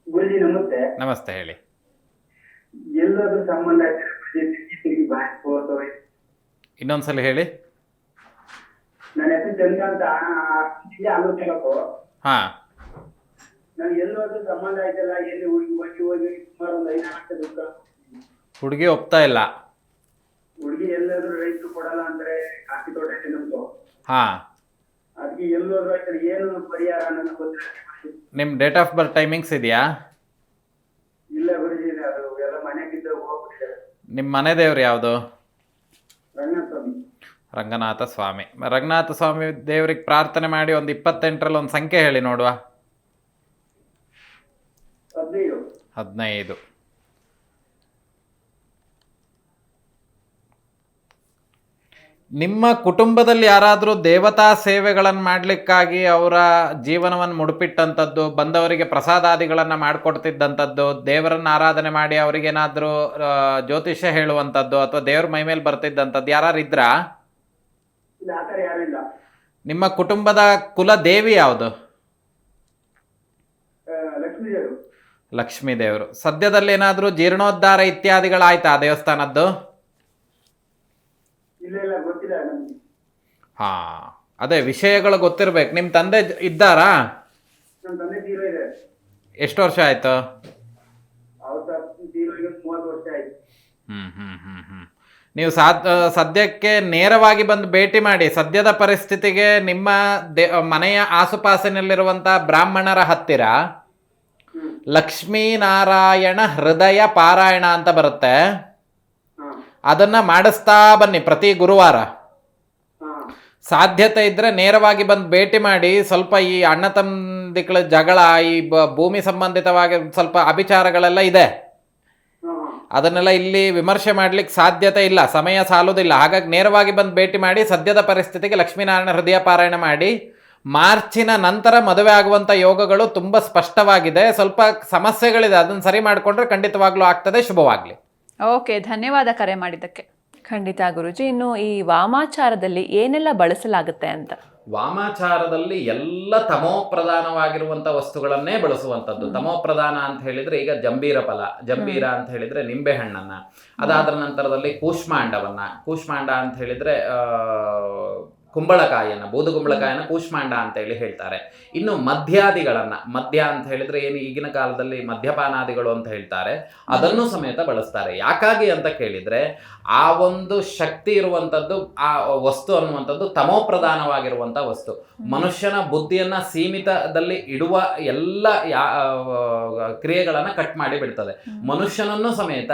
ಗುರುಜಿ ನಮಸ್ತೆ. ನಮಸ್ತೆ, ಹೇಳಿ. ಎಲ್ಲಾದ್ರೂ ಸಂಬಂಧ ಇನ್ನೊಂದ್ಸಲ ಹೇಳಿ. ನನ್ನ ಹೆಸರು ಚಂದ್ರ ಅಂತ, ಆಲೋಚನಕ್ಕೂ ಹಾ, ನಾನು ಎಲ್ಲಾದ್ರೂ ಸಂಬಂಧ ಆಯ್ತಲ್ಲ, ಎಲ್ಲಿ ಹೋಗಿ ಸುಮಾರು ಒಂದು 5 ವರ್ಷ ದುಃಖ. ಹುಡುಗಿ ಒಪ್ತಾ ಇಲ್ಲ. ಹುಡುಗಿ ಎಲ್ಲಾದ್ರೂ ರೈತರು ಕೊಡಲ್ಲ ಅಂದ್ರೆ ಕಾಫಿ ತೋಟ ಇದೆ ನಮ್ದು. ಹಾ, ಅದಕ್ಕೆ ಎಲ್ಲಾದ್ರೂ ಆಯ್ತಲ್ಲ, ಏನು ಪರಿಹಾರ ಅನ್ನೋದು ಗೊತ್ತಿಲ್ಲ. ನಿಮ್ಮ ಡೇಟ್ ಆಫ್ ಬರ್ತ್ ಟೈಮಿಂಗ್ಸ್ ಇದೆಯಾ? ಇಲ್ಲ ಗುರುಜಿ, ಅದು ಎಲ್ಲ ಮನೆಗಿದ್ದಾಗ ಹೋಗ್ಬಿಟ್ಟಿದ್ದಾರೆ. ನಿಮ್ಮ ಮನೆ ದೇವ್ರು ಯಾವುದು? ರಂಗನಾಥ ಸ್ವಾಮಿ. ರಂಗನಾಥ ಸ್ವಾಮಿ. ರಂಗನಾಥ ಸ್ವಾಮಿ ದೇವ್ರಿಗೆ ಪ್ರಾರ್ಥನೆ ಮಾಡಿ ಒಂದು 28ರಲ್ಲಿ ಒಂದು ಸಂಖ್ಯೆ ಹೇಳಿ ನೋಡುವ. 15. ನಿಮ್ಮ ಕುಟುಂಬದಲ್ಲಿ ಯಾರಾದರೂ ದೇವತಾ ಸೇವೆಗಳನ್ನು ಮಾಡಲಿಕ್ಕಾಗಿ ಅವರ ಜೀವನವನ್ನು ಮುಡುಪಿಟ್ಟಂಥದ್ದು, ಬಂದವರಿಗೆ ಪ್ರಸಾದಾದಿಗಳನ್ನು ಮಾಡಿಕೊಡ್ತಿದ್ದಂಥದ್ದು, ದೇವರನ್ನು ಆರಾಧನೆ ಮಾಡಿ ಅವರಿಗೇನಾದರೂ ಜ್ಯೋತಿಷ್ಯ ಹೇಳುವಂಥದ್ದು ಅಥವಾ ದೇವ್ರ ಮೈ ಮೇಲೆ ಬರ್ತಿದ್ದಂಥದ್ದು ಯಾರು ಇದ್ರಾ? ನಿಮ್ಮ ಕುಟುಂಬದ ಕುಲ ದೇವಿ ಯಾವುದು? ಲಕ್ಷ್ಮೀ ದೇವರು. ಸದ್ಯದಲ್ಲಿ ಏನಾದರೂ ಜೀರ್ಣೋದ್ಧಾರ ಇತ್ಯಾದಿಗಳಾಯ್ತಾ ದೇವಸ್ಥಾನದ್ದು? ಹಾ, ಅದೇ ವಿಷಯಗಳು ಗೊತ್ತಿರ್ಬೇಕು. ನಿಮ್ಮ ತಂದೆ ಇದ್ದಾರಾ? ಎಷ್ಟು ವರ್ಷ ಆಯ್ತು? ನೀವು ಸದ್ಯಕ್ಕೆ ನೇರವಾಗಿ ಬಂದು ಭೇಟಿ ಮಾಡಿ. ಸದ್ಯದ ಪರಿಸ್ಥಿತಿಗೆ ನಿಮ್ಮ ಮನೆಯ ಆಸುಪಾಸಿನಲ್ಲಿರುವಂಥ ಬ್ರಾಹ್ಮಣರ ಹತ್ತಿರ ಲಕ್ಷ್ಮೀನಾರಾಯಣ ಹೃದಯ ಪಾರಾಯಣ ಅಂತ ಬರುತ್ತೆ, ಅದನ್ನು ಮಾಡಿಸ್ತಾ ಬನ್ನಿ ಪ್ರತಿ ಗುರುವಾರ. ಸಾಧ್ಯತೆ ಇದ್ದರೆ ನೇರವಾಗಿ ಬಂದು ಭೇಟಿ ಮಾಡಿ. ಸ್ವಲ್ಪ ಈ ಅಣ್ಣ ತಮ್ಮದಿಗಳ ಜಗಳ, ಈ ಭೂಮಿ ಸಂಬಂಧಿತವಾಗಿ ಸ್ವಲ್ಪ ಅಭಿಚಾರಗಳೆಲ್ಲ ಇದೆ, ಅದನ್ನೆಲ್ಲ ಇಲ್ಲಿ ವಿಮರ್ಶೆ ಮಾಡಲಿಕ್ಕೆ ಸಾಧ್ಯತೆ ಇಲ್ಲ, ಸಮಯ ಸಾಲುವುದಿಲ್ಲ. ಹಾಗಾಗಿ ನೇರವಾಗಿ ಬಂದು ಭೇಟಿ ಮಾಡಿ. ಸದ್ಯದ ಪರಿಸ್ಥಿತಿಗೆ ಲಕ್ಷ್ಮೀನಾರಾಯಣ ಹೃದಯ ಪಾರಾಯಣ ಮಾಡಿ. ಮಾರ್ಚಿನ ನಂತರ ಮದುವೆ ಆಗುವಂಥ ಯೋಗಗಳು ತುಂಬ ಸ್ಪಷ್ಟವಾಗಿದೆ. ಸ್ವಲ್ಪ ಸಮಸ್ಯೆಗಳಿದೆ, ಅದನ್ನು ಸರಿ ಮಾಡಿಕೊಂಡ್ರೆ ಖಂಡಿತವಾಗ್ಲೂ ಆಗ್ತದೆ. ಶುಭವಾಗಲಿ. ಓಕೆ, ಧನ್ಯವಾದ ಕರೆ ಮಾಡಿದ್ದಕ್ಕೆ. ಖಂಡಿತ ಗುರುಜಿ. ಇನ್ನು ಈ ವಾಮಾಚಾರದಲ್ಲಿ ಏನೆಲ್ಲ ಬಳಸಲಾಗುತ್ತೆ ಅಂತ? ವಾಮಾಚಾರದಲ್ಲಿ ಎಲ್ಲ ತಮೋಪ್ರಧಾನವಾಗಿರುವಂಥ ವಸ್ತುಗಳನ್ನೇ ಬಳಸುವಂಥದ್ದು. ತಮೋಪ್ರಧಾನ ಅಂತ ಹೇಳಿದರೆ ಈಗ ಜಂಬೀರ ಫಲ, ಜಂಬೀರ ಅಂತ ಹೇಳಿದರೆ ನಿಂಬೆಹಣ್ಣನ್ನು, ಅದಾದ ನಂತರದಲ್ಲಿ ಕೂಷ್ಮಾಂಡ ಅಂತ ಹೇಳಿದರೆ ಕುಂಬಳಕಾಯಿಯನ್ನು, ಬೂದುಗುಂಬಳಕಾಯಿಯನ್ನು ಕೂಷ್ಮಾಂಡ ಅಂತ ಹೇಳಿ ಹೇಳ್ತಾರೆ. ಇನ್ನು ಮದ್ಯ ಅಂತ ಹೇಳಿದ್ರೆ ಏನು ಈಗಿನ ಕಾಲದಲ್ಲಿ ಮದ್ಯಪಾನಾದಿಗಳು ಅಂತ ಹೇಳ್ತಾರೆ, ಅದನ್ನು ಸಮೇತ ಬಳಸ್ತಾರೆ. ಯಾಕಾಗಿ ಅಂತ ಕೇಳಿದ್ರೆ ಆ ಒಂದು ಶಕ್ತಿ ಇರುವಂಥದ್ದು, ಆ ವಸ್ತು ಅನ್ನುವಂಥದ್ದು ತಮೋಪ್ರಧಾನವಾಗಿರುವಂಥ ವಸ್ತು. ಮನುಷ್ಯನ ಬುದ್ಧಿಯನ್ನ ಸೀಮಿತದಲ್ಲಿ ಇಡುವ ಎಲ್ಲ ಕ್ರಿಯೆಗಳನ್ನು ಕಟ್ ಮಾಡಿ ಬಿಡ್ತದೆ. ಮನುಷ್ಯನನ್ನು ಸಮೇತ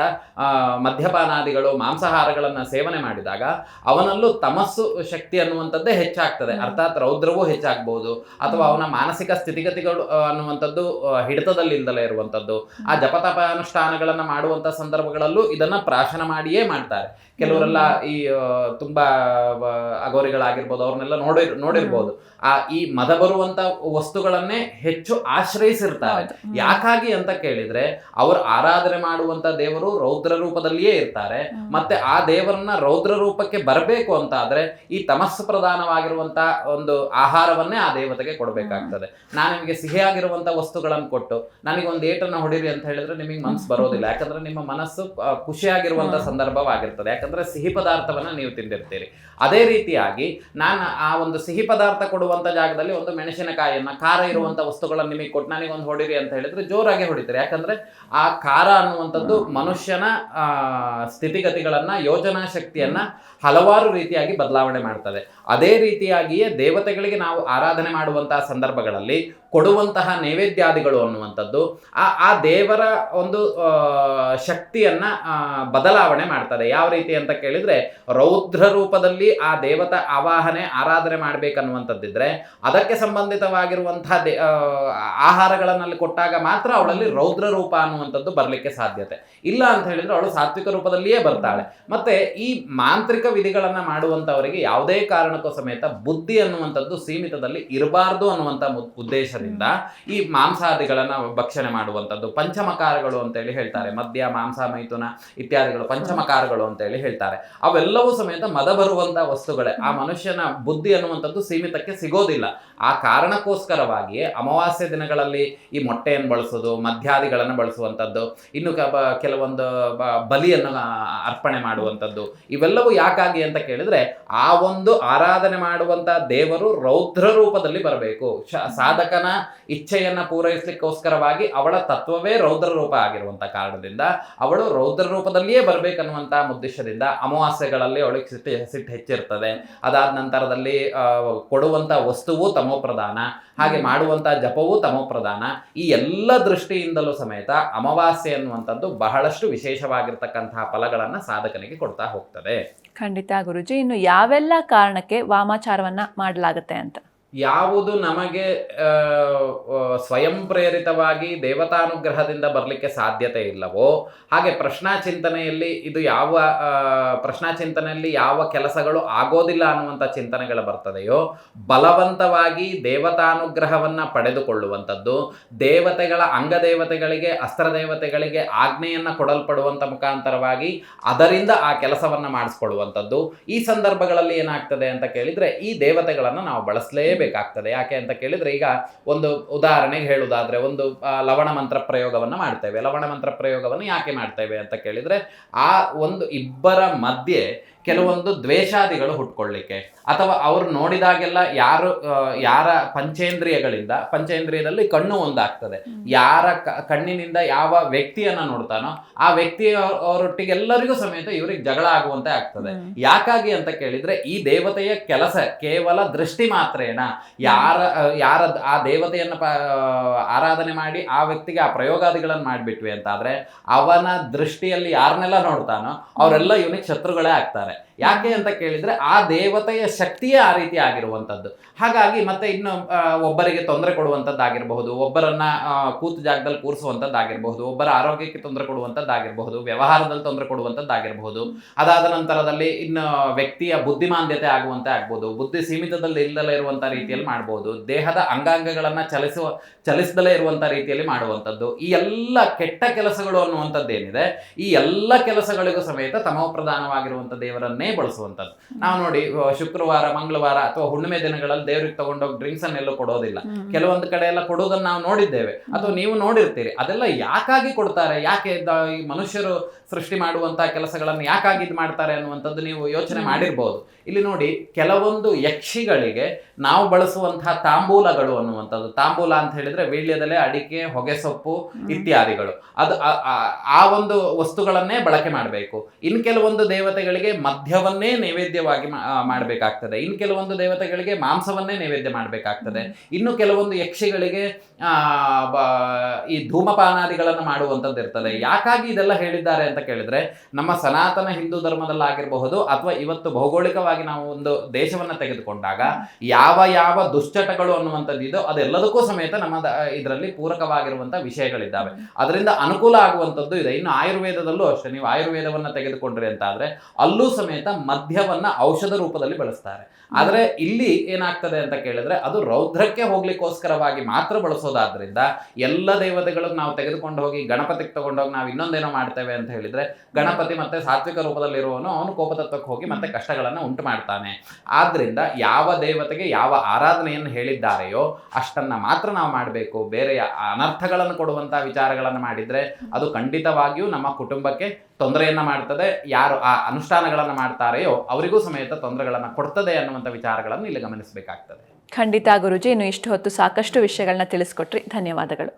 ಮದ್ಯಪಾನಾದಿಗಳು, ಮಾಂಸಾಹಾರಗಳನ್ನು ಸೇವನೆ ಮಾಡಿದಾಗ ಅವನಲ್ಲೂ ತಮಸ್ಸು ಶಕ್ತಿ ಅನ್ನುವಂಥದ್ದೇ ಹೆಚ್ಚಾಗ್ತದೆ. ಅರ್ಥಾತ್ ರೌದ್ರವೂ ಹೆಚ್ಚಾಗ್ಬೋದು, ಅಥವಾ ಅವನ ಮಾನಸಿಕ ಸ್ಥಿತಿಗತಿಗಳು ಅನ್ನುವಂಥದ್ದು ಹಿಡಿತದಲ್ಲಿಂದಲೇ ಇರುವಂಥದ್ದು. ಆ ಜಪತಪ ಅನುಷ್ಠಾನಗಳನ್ನು ಮಾಡುವಂಥ ಸಂದರ್ಭಗಳಲ್ಲೂ ಇದನ್ನ ಪ್ರಾಶನ ಮಾಡಿಯೇ ಮಾಡ್ತಾರೆ. ಕೆಲವರೆಲ್ಲ ಈ ತುಂಬಾ ಅಗೋರಿಗಳಾಗಿರ್ಬೋದು, ಅವ್ರನ್ನೆಲ್ಲ ನೋಡಿರ್ಬೋದು. ಈ ಮದ ಬರುವಂತ ವಸ್ತುಗಳನ್ನೇ ಹೆಚ್ಚು ಆಶ್ರಯಿಸಿರ್ತಾರೆ. ಯಾಕಾಗಿ ಅಂತ ಕೇಳಿದ್ರೆ ಅವರು ಆರಾಧನೆ ಮಾಡುವಂತ ದೇವರು ರೌದ್ರ ರೂಪದಲ್ಲಿಯೇ ಇರ್ತಾರೆ. ಮತ್ತೆ ಆ ದೇವರನ್ನ ರೌದ್ರ ರೂಪಕ್ಕೆ ಬರಬೇಕು ಅಂತ ಆದ್ರೆ ಈ ತಮಸ್ಸು ಪ್ರಧಾನವಾಗಿರುವಂತ ಒಂದು ಆಹಾರವನ್ನೇ ಆ ದೇವತೆಗೆ ಕೊಡಬೇಕಾಗ್ತದೆ. ನಾನು ನಿಮಗೆ ಸಿಹಿಯಾಗಿರುವಂತ ವಸ್ತುಗಳನ್ನು ಕೊಟ್ಟು ನನಗೊಂದು ಏಟನ್ನು ಹೊಡಿರಿ ಅಂತ ಹೇಳಿದ್ರೆ ನಿಮಗೆ ಮನಸ್ಸು ಬರೋದಿಲ್ಲ. ಯಾಕಂದ್ರೆ ನಿಮ್ಮ ಮನಸ್ಸು ಖುಷಿಯಾಗಿರುವಂತ ಸಂದರ್ಭವಾಗಿರ್ತದೆ. ಯಾಕಂದ್ರೆ ಸಿಹಿ ಪದಾರ್ಥವನ್ನ ನೀವು ತಿಂದಿರ್ತೀರಿ. ಅದೇ ರೀತಿಯಾಗಿ ನಾನು ಆ ಒಂದು ಸಿಹಿ ಪದಾರ್ಥ ಕೊಡುವಂತ ಜಾಗದಲ್ಲಿ ಒಂದು ಮೆಣಸಿನಕಾಯಿಯನ್ನ, ಖಾರ ಇರುವಂತ ವಸ್ತುಗಳನ್ನು ನಿಮಗೆ ಕೊಟ್ಟು ನನಗೊಂದು ಹೊಡಿರಿ ಅಂತ ಹೇಳಿದ್ರೆ ಜೋರಾಗಿ ಹೊಡಿತಾರೆ. ಯಾಕಂದ್ರೆ ಆ ಖಾರ ಅನ್ನುವಂಥದ್ದು ಮನುಷ್ಯನ ಸ್ಥಿತಿಗತಿಗಳನ್ನ, ಯೋಚನಾ ಶಕ್ತಿಯನ್ನ ಹಲವಾರು ರೀತಿಯಾಗಿ ಬದಲಾವಣೆ ಮಾಡ್ತದೆ. ಅದೇ ರೀತಿಯಾಗಿಯೇ ದೇವತೆಗಳಿಗೆ ನಾವು ಆರಾಧನೆ ಮಾಡುವಂತಹ ಸಂದರ್ಭಗಳಲ್ಲಿ ಕೊಡುವಂತಹ ನೈವೇದ್ಯಾದಿಗಳು ಅನ್ನುವಂಥದ್ದು ಆ ದೇವರ ಒಂದು ಶಕ್ತಿಯನ್ನ ಬದಲಾವಣೆ ಮಾಡ್ತದೆ. ಯಾವ ರೀತಿ ಅಂತ ಕೇಳಿದ್ರೆ ರೌದ್ರ ರೂಪದಲ್ಲಿ ಆ ದೇವತಾ ಆವಾಹನೆ ಆರಾಧನೆ ಮಾಡ್ಬೇಕನ್ನುವಂಥದ್ದಿದ್ರೆ ಅದಕ್ಕೆ ಸಂಬಂಧಿತವಾಗಿರುವಂತಹ ಆಹಾರಗಳನ್ನಲ್ಲಿ ಕೊಟ್ಟಾಗ ಮಾತ್ರ ಅವಳಲ್ಲಿ ರೌದ್ರ ರೂಪ ಅನ್ನುವಂಥದ್ದು ಬರಲಿಕ್ಕೆ ಸಾಧ್ಯತೆ ಇಲ್ಲ. ಅಂತ ಹೇಳಿದ್ರೆ ಅವಳು ಸಾತ್ವಿಕ ರೂಪದಲ್ಲಿಯೇ ಬರ್ತಾಳೆ. ಮತ್ತೆ ಈ ಮಾಂತ್ರಿಕ ವಿಧಿಗಳನ್ನ ಮಾಡುವಂತವರಿಗೆ ಯಾವುದೇ ಕಾರಣಕ್ಕೂ ಸಮೇತ ಬುದ್ಧಿ ಅನ್ನುವಂಥದ್ದು ಸೀಮಿತದಲ್ಲಿ ಇರಬಾರ್ದು ಅನ್ನುವಂಥ ಉದ್ದೇಶದಿಂದ ಈ ಮಾಂಸಾದಿಗಳನ್ನ ಭಕ್ಷಣೆ ಮಾಡುವಂಥದ್ದು ಪಂಚಮಕಾರಗಳು ಅಂತ ಹೇಳಿ ಹೇಳ್ತಾರೆ. ಮದ್ಯ, ಮಾಂಸ, ಮೈಥುನ ಇತ್ಯಾದಿಗಳು ಪಂಚಮಕಾರಗಳು ಅಂತ ಹೇಳಿ ಹೇಳ್ತಾರೆ. ಅವೆಲ್ಲವೂ ಸಮೇತ ಮದ ಬರುವಂತ ವಸ್ತುಗಳೇ. ಆ ಮನುಷ್ಯನ ಬುದ್ಧಿ ಅನ್ನುವಂಥದ್ದು ಸೀಮಿತಕ್ಕೆ ಸಿಗೋದಿಲ್ಲ. ಆ ಕಾರಣಕ್ಕೋಸ್ಕರವಾಗಿಯೇ ಅಮಾವಾಸ್ಯೆ ದಿನಗಳಲ್ಲಿ ಈ ಮೊಟ್ಟೆಯನ್ನು ಬಳಸೋದು, ಮದ್ಯಾದಿಗಳನ್ನು ಬಳಸುವಂಥದ್ದು, ಇನ್ನು ಕೆಲವೊಂದು ಬಲಿಯನ್ನು ಅರ್ಪಣೆ ಮಾಡುವಂಥದ್ದು, ಇವೆಲ್ಲವೂ ಯಾಕಾಗಿ ಅಂತ ಕೇಳಿದ್ರೆ ಆ ಒಂದು ಆರಾಧನೆ ಮಾಡುವಂತ ದೇವರು ರೌದ್ರ ರೂಪದಲ್ಲಿ ಬರಬೇಕು. ಸಾಧಕನ ಇಚ್ಛೆಯನ್ನ ಪೂರೈಸಲಿಕ್ಕೋಸ್ಕರವಾಗಿ ಅವಳ ತತ್ವವೇ ರೌದ್ರ ರೂಪ ಆಗಿರುವಂತ ಕಾರಣದಿಂದ ಅವಳು ರೌದ್ರ ರೂಪದಲ್ಲಿಯೇ ಬರ್ಬೇಕನ್ನುವಂತ ಉದ್ದೇಶದಿಂದ ಅಮಾವಾಸ್ಯೆಗಳಲ್ಲಿ ಅವಳಿಗೆ ಸಿಟ್ಟು ಹೆಚ್ಚಿರ್ತದೆ. ಅದಾದ ನಂತರದಲ್ಲಿ ಕೊಡುವಂತ ವಸ್ತುವು ತಮೋಪ್ರಧಾನ, ಹಾಗೆ ಮಾಡುವಂತ ಜಪವೂ ತಮೋಪ್ರಧಾನ. ಈ ಎಲ್ಲ ದೃಷ್ಟಿಯಿಂದಲೂ ಸಮೇತ ಅಮಾವಾಸ್ಯೆ ಅನ್ನುವಂಥದ್ದು ಬಹಳಷ್ಟು ವಿಶೇಷವಾಗಿರ್ತಕ್ಕಂತಹ ಫಲಗಳನ್ನ ಸಾಧಕನಿಗೆ ಕೊಡ್ತಾ ಹೋಗ್ತದೆ. ಖಂಡಿತ ಗುರುಜಿ. ಇನ್ನು ಯಾವೆಲ್ಲ ಕಾರಣಕ್ಕೆ ವಾಮಾಚಾರವನ್ನ ಮಾಡಲಾಗುತ್ತೆ ಅಂತ? ಯಾವುದು ನಮಗೆ ಸ್ವಯಂ ಪ್ರೇರಿತವಾಗಿ ದೇವತಾನುಗ್ರಹದಿಂದ ಬರಲಿಕ್ಕೆ ಸಾಧ್ಯತೆ ಇಲ್ಲವೋ, ಹಾಗೆ ಪ್ರಶ್ನಾಚಿಂತನೆಯಲ್ಲಿ ಇದು ಪ್ರಶ್ನಾಚಿಂತನೆಯಲ್ಲಿ ಯಾವ ಕೆಲಸಗಳು ಆಗೋದಿಲ್ಲ ಅನ್ನುವಂಥ ಚಿಂತನೆಗಳು ಬರ್ತದೆಯೋ, ಬಲವಂತವಾಗಿ ದೇವತಾನುಗ್ರಹವನ್ನು ಪಡೆದುಕೊಳ್ಳುವಂಥದ್ದು, ದೇವತೆಗಳ ಅಂಗದೇವತೆಗಳಿಗೆ, ಅಸ್ತ್ರದೇವತೆಗಳಿಗೆ ಆಜ್ಞೆಯನ್ನು ಕೊಡಲ್ಪಡುವಂಥ ಮುಖಾಂತರವಾಗಿ ಅದರಿಂದ ಆ ಕೆಲಸವನ್ನು ಮಾಡಿಸ್ಕೊಳ್ಳುವಂಥದ್ದು. ಈ ಸಂದರ್ಭಗಳಲ್ಲಿ ಏನಾಗ್ತದೆ ಅಂತ ಕೇಳಿದರೆ ಈ ದೇವತೆಗಳನ್ನು ನಾವು ಬಳಸಲೇಬೇಕಾಗ್ತದೆ. ಯಾಕೆ ಅಂತ ಕೇಳಿದ್ರೆ ಈಗ ಒಂದು ಉದಾಹರಣೆಗೆ ಹೇಳುವುದಾದ್ರೆ ಒಂದು ಲವಣ ಮಂತ್ರ ಪ್ರಯೋಗವನ್ನು ಮಾಡ್ತೇವೆ. ಲವಣ ಮಂತ್ರ ಪ್ರಯೋಗವನ್ನು ಯಾಕೆ ಮಾಡ್ತೇವೆ ಅಂತ ಕೇಳಿದ್ರೆ ಆ ಒಂದು ಇಬ್ಬರ ಮಧ್ಯೆ ಕೆಲವೊಂದು ದ್ವೇಷಾದಿಗಳು ಹುಟ್ಕೊಳ್ಳಿಕ್ಕೆ, ಅಥವಾ ಅವರು ನೋಡಿದಾಗೆಲ್ಲ ಯಾರ ಪಂಚೇಂದ್ರಿಯದಲ್ಲಿ ಕಣ್ಣು ಒಂದಾಗ್ತದೆ, ಯಾರ ಕಣ್ಣಿನಿಂದ ಯಾವ ವ್ಯಕ್ತಿಯನ್ನ ನೋಡ್ತಾನೋ ಆ ವ್ಯಕ್ತಿಯವರೊಟ್ಟಿಗೆ ಎಲ್ಲರಿಗೂ ಸಮೇತ ಇವ್ರಿಗೆ ಜಗಳ ಆಗುವಂತೆ ಆಗ್ತದೆ. ಯಾಕಾಗಿ ಅಂತ ಕೇಳಿದ್ರೆ ಈ ದೇವತೆಯ ಕೆಲಸ ಕೇವಲ ದೃಷ್ಟಿ ಮಾತ್ರೇನ, ಯಾರ ಆ ದೇವತೆಯನ್ನ ಆರಾಧನೆ ಮಾಡಿ ಆ ವ್ಯಕ್ತಿಗೆ ಆ ಪ್ರಯೋಗಾದಿಗಳನ್ನು ಮಾಡಿಬಿಟ್ವಿ ಅಂತಾದ್ರೆ ಅವನ ದೃಷ್ಟಿಯಲ್ಲಿ ಯಾರನ್ನೆಲ್ಲ ನೋಡ್ತಾನೋ ಅವರೆಲ್ಲ ಇವನಿಗೆ ಶತ್ರುಗಳೇ ಆಗ್ತಾರೆ. ಯಾಕೆ ಅಂತ ಕೇಳಿದ್ರೆ ಆ ದೇವತೆಯ ಶಕ್ತಿಯೇ ಆ ರೀತಿ ಆಗಿರುವಂಥದ್ದು. ಹಾಗಾಗಿ ಮತ್ತೆ ಇನ್ನು ಒಬ್ಬರಿಗೆ ತೊಂದರೆ ಕೊಡುವಂಥದ್ದಾಗಿರಬಹುದು, ಒಬ್ಬರನ್ನ ಕೂತು ಜಾಗದಲ್ಲಿ ಕೂರಿಸುವಂಥದ್ದಾಗಿರಬಹುದು, ಒಬ್ಬರ ಆರೋಗ್ಯಕ್ಕೆ ತೊಂದರೆ ಕೊಡುವಂಥದ್ದಾಗಿರಬಹುದು, ವ್ಯವಹಾರದಲ್ಲಿ ತೊಂದರೆ ಕೊಡುವಂಥದ್ದಾಗಿರಬಹುದು. ಅದಾದ ನಂತರದಲ್ಲಿ ಇನ್ನು ವ್ಯಕ್ತಿಯ ಬುದ್ಧಿಮಾಂದ್ಯತೆ ಆಗುವಂತೆ ಆಗ್ಬೋದು, ಬುದ್ಧಿ ಸೀಮಿತದಲ್ಲಿ ಇಲ್ಲದಲ್ಲೇ ಇರುವಂಥ ರೀತಿಯಲ್ಲಿ ಮಾಡ್ಬೋದು, ದೇಹದ ಅಂಗಾಂಗಗಳನ್ನು ಚಲಿಸದಲ್ಲೇ ಇರುವಂಥ ರೀತಿಯಲ್ಲಿ ಮಾಡುವಂಥದ್ದು. ಈ ಎಲ್ಲ ಕೆಟ್ಟ ಕೆಲಸಗಳು ಅನ್ನುವಂಥದ್ದೇನಿದೆ, ಈ ಎಲ್ಲ ಕೆಲಸಗಳಿಗೂ ಸಮೇತ ತಮೋ ಪ್ರಧಾನವಾಗಿರುವಂಥ ದೇವರನ್ನೇ ಬಳಸುವಂಥದ್ದು. ನಾವು ನೋಡಿ ಶುಕ್ರವಾರ, ಮಂಗಳವಾರ ಅಥವಾ ಹುಣ್ಣಿಮೆ ದಿನಗಳಲ್ಲಿ ದೇವ್ರಿಗೆ ತಗೊಂಡೋಗಿ ಡ್ರಿಂಕ್ಸ್ ಅನ್ನೆಲ್ಲೂ ಕೊಡೋದಿಲ್ಲ. ಕೆಲವೊಂದು ಕಡೆ ಎಲ್ಲ ಕೊಡೋದನ್ನ ನಾವು ನೋಡಿದ್ದೇವೆ ಅಥವಾ ನೀವು ನೋಡಿರ್ತೀರಿ. ಅದೆಲ್ಲ ಯಾಕಾಗಿ ಕೊಡ್ತಾರೆ, ಯಾಕೆ ಈ ಮನುಷ್ಯರು ಸೃಷ್ಟಿ ಮಾಡುವಂತಹ ಕೆಲಸಗಳನ್ನು ಯಾಕಾಗಿ ಇದು ಮಾಡ್ತಾರೆ ಅನ್ನುವಂಥದ್ದು ನೀವು ಯೋಚನೆ ಮಾಡಿರ್ಬೋದು. ಇಲ್ಲಿ ನೋಡಿ, ಕೆಲವೊಂದು ಯಕ್ಷಿಗಳಿಗೆ ನಾವು ಬಳಸುವಂತಹ ತಾಂಬೂಲಗಳು ಅನ್ನುವಂಥದ್ದು, ತಾಂಬೂಲ ಅಂತ ಹೇಳಿದ್ರೆ ವೀಳ್ಯದೆಲೆ, ಅಡಿಕೆ, ಹೊಗೆಸೊಪ್ಪು ಇತ್ಯಾದಿಗಳು, ಅದು ಆ ಒಂದು ವಸ್ತುಗಳನ್ನೇ ಬಳಕೆ ಮಾಡಬೇಕು. ಇನ್ನು ಕೆಲವೊಂದು ದೇವತೆಗಳಿಗೆ ಮದ್ಯವನ್ನೇ ನೈವೇದ್ಯವಾಗಿ ಮಾಡಬೇಕಾಗ್ತದೆ, ಇನ್ನು ಕೆಲವೊಂದು ದೇವತೆಗಳಿಗೆ ಮಾಂಸವನ್ನೇ ನೈವೇದ್ಯ ಮಾಡಬೇಕಾಗ್ತದೆ, ಇನ್ನು ಕೆಲವೊಂದು ಯಕ್ಷಿಗಳಿಗೆ ಈ ಧೂಮಪಾನಾದಿಗಳನ್ನು ಮಾಡುವಂಥದ್ದು ಇರ್ತದೆ. ಯಾಕಾಗಿ ಇದೆಲ್ಲ ಹೇಳಿದ್ದಾರೆ ಅಂತ ಕೇಳಿದ್ರೆ, ನಮ್ಮ ಸನಾತನ ಹಿಂದೂ ಧರ್ಮದಲ್ಲಾಗಿರಬಹುದು ಅಥವಾ ಇವತ್ತು ಭೌಗೋಳಿಕವಾಗಿ ನಾವು ಒಂದು ದೇಶವನ್ನ ತೆಗೆದುಕೊಂಡಾಗ ಯಾವ ದುಶ್ಚಟಗಳು ಅನ್ನುವಂಥದ್ದು ಇದೋ ಅದೆಲ್ಲದಕ್ಕೂ ಸಮೇತ ನಮ್ಮ ಇದರಲ್ಲಿ ಪೂರಕವಾಗಿರುವಂಥ ವಿಷಯಗಳಿದ್ದಾವೆ. ಅದರಿಂದ ಅನುಕೂಲ ಆಗುವಂಥದ್ದು ಇದೆ. ಇನ್ನು ಆಯುರ್ವೇದದಲ್ಲೂ ಅಷ್ಟೇ, ನೀವು ಆಯುರ್ವೇದವನ್ನ ತೆಗೆದುಕೊಂಡ್ರಿ ಅಂತ ಆದ್ರೆ ಅಲ್ಲೂ ಸಮೇತ ಮದ್ಯವನ್ನ ಔಷಧ ರೂಪದಲ್ಲಿ ಬಳಸ್ತಾರೆ. ಆದರೆ ಇಲ್ಲಿ ಏನಾಗ್ತದೆ ಅಂತ ಕೇಳಿದ್ರೆ ಅದು ರೌದ್ರಕ್ಕೆ ಹೋಗ್ಲಿಕ್ಕೋಸ್ಕರವಾಗಿ ಮಾತ್ರ ಬಳಸೋದಾದ್ರಿಂದ ಎಲ್ಲ ದೇವತೆಗಳನ್ನು ನಾವು ತೆಗೆದುಕೊಂಡು ಹೋಗಿ ಗಣಪತಿಗೆ ತಗೊಂಡೋಗಿ ನಾವು ಇನ್ನೊಂದೇನೋ ಮಾಡ್ತೇವೆ ಅಂತ ಹೇಳಿದ್ರೆ ಗಣಪತಿ ಮತ್ತೆ ಸಾತ್ವಿಕ ರೂಪದಲ್ಲಿರುವವನು ಅವನು ಕೋಪತತ್ವಕ್ಕೆ ಹೋಗಿ ಮತ್ತೆ ಕಷ್ಟಗಳನ್ನು ಉಂಟು ಮಾಡ್ತಾನೆ. ಆದ್ರಿಂದ ಯಾವ ದೇವತೆಗೆ ಯಾವ ಆರಾಧನೆಯನ್ನು ಹೇಳಿದ್ದಾರೆಯೋ ಅಷ್ಟನ್ನ ಮಾತ್ರ ನಾವು ಮಾಡಬೇಕು. ಬೇರೆ ಅನರ್ಥಗಳನ್ನು ಕೊಡುವಂತಹ ವಿಚಾರಗಳನ್ನು ಮಾಡಿದ್ರೆ ಅದು ಖಂಡಿತವಾಗಿಯೂ ನಮ್ಮ ಕುಟುಂಬಕ್ಕೆ ತೊಂದರೆಯನ್ನ ಮಾಡ್ತದೆ. ಯಾರು ಆ ಅನುಷ್ಠಾನಗಳನ್ನು ಮಾಡ್ತಾರೆಯೋ ಅವರಿಗೂ ಸಮೇತ ತೊಂದರೆಗಳನ್ನು ಕೊಡ್ತದೆ ಅನ್ನುವಂಥ ವಿಚಾರಗಳನ್ನು ಇಲ್ಲಿ ಗಮನಿಸಬೇಕಾಗ್ತದೆ. ಖಂಡಿತ ಗುರುಜಿ, ಇನ್ನು ಇಷ್ಟು ಹೊತ್ತು ಸಾಕಷ್ಟು ವಿಷಯಗಳನ್ನ ತಿಳಿಸ್ಕೊಟ್ರಿ, ಧನ್ಯವಾದಗಳು.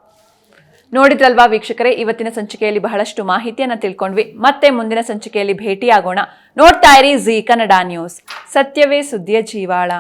ನೋಡಿದ್ರಲ್ವಾ ವೀಕ್ಷಕರೇ, ಇವತ್ತಿನ ಸಂಚಿಕೆಯಲ್ಲಿ ಬಹಳಷ್ಟು ಮಾಹಿತಿಯನ್ನು ತಿಳ್ಕೊಂಡ್ವಿ. ಮತ್ತೆ ಮುಂದಿನ ಸಂಚಿಕೆಯಲ್ಲಿ ಭೇಟಿಯಾಗೋಣ. ನೋಡ್ತಾ ಇರಿ ಜೀ ಕನ್ನಡ ನ್ಯೂಸ್, ಸತ್ಯವೇ ಸುದ್ದಿಯ ಜೀವಾಳ.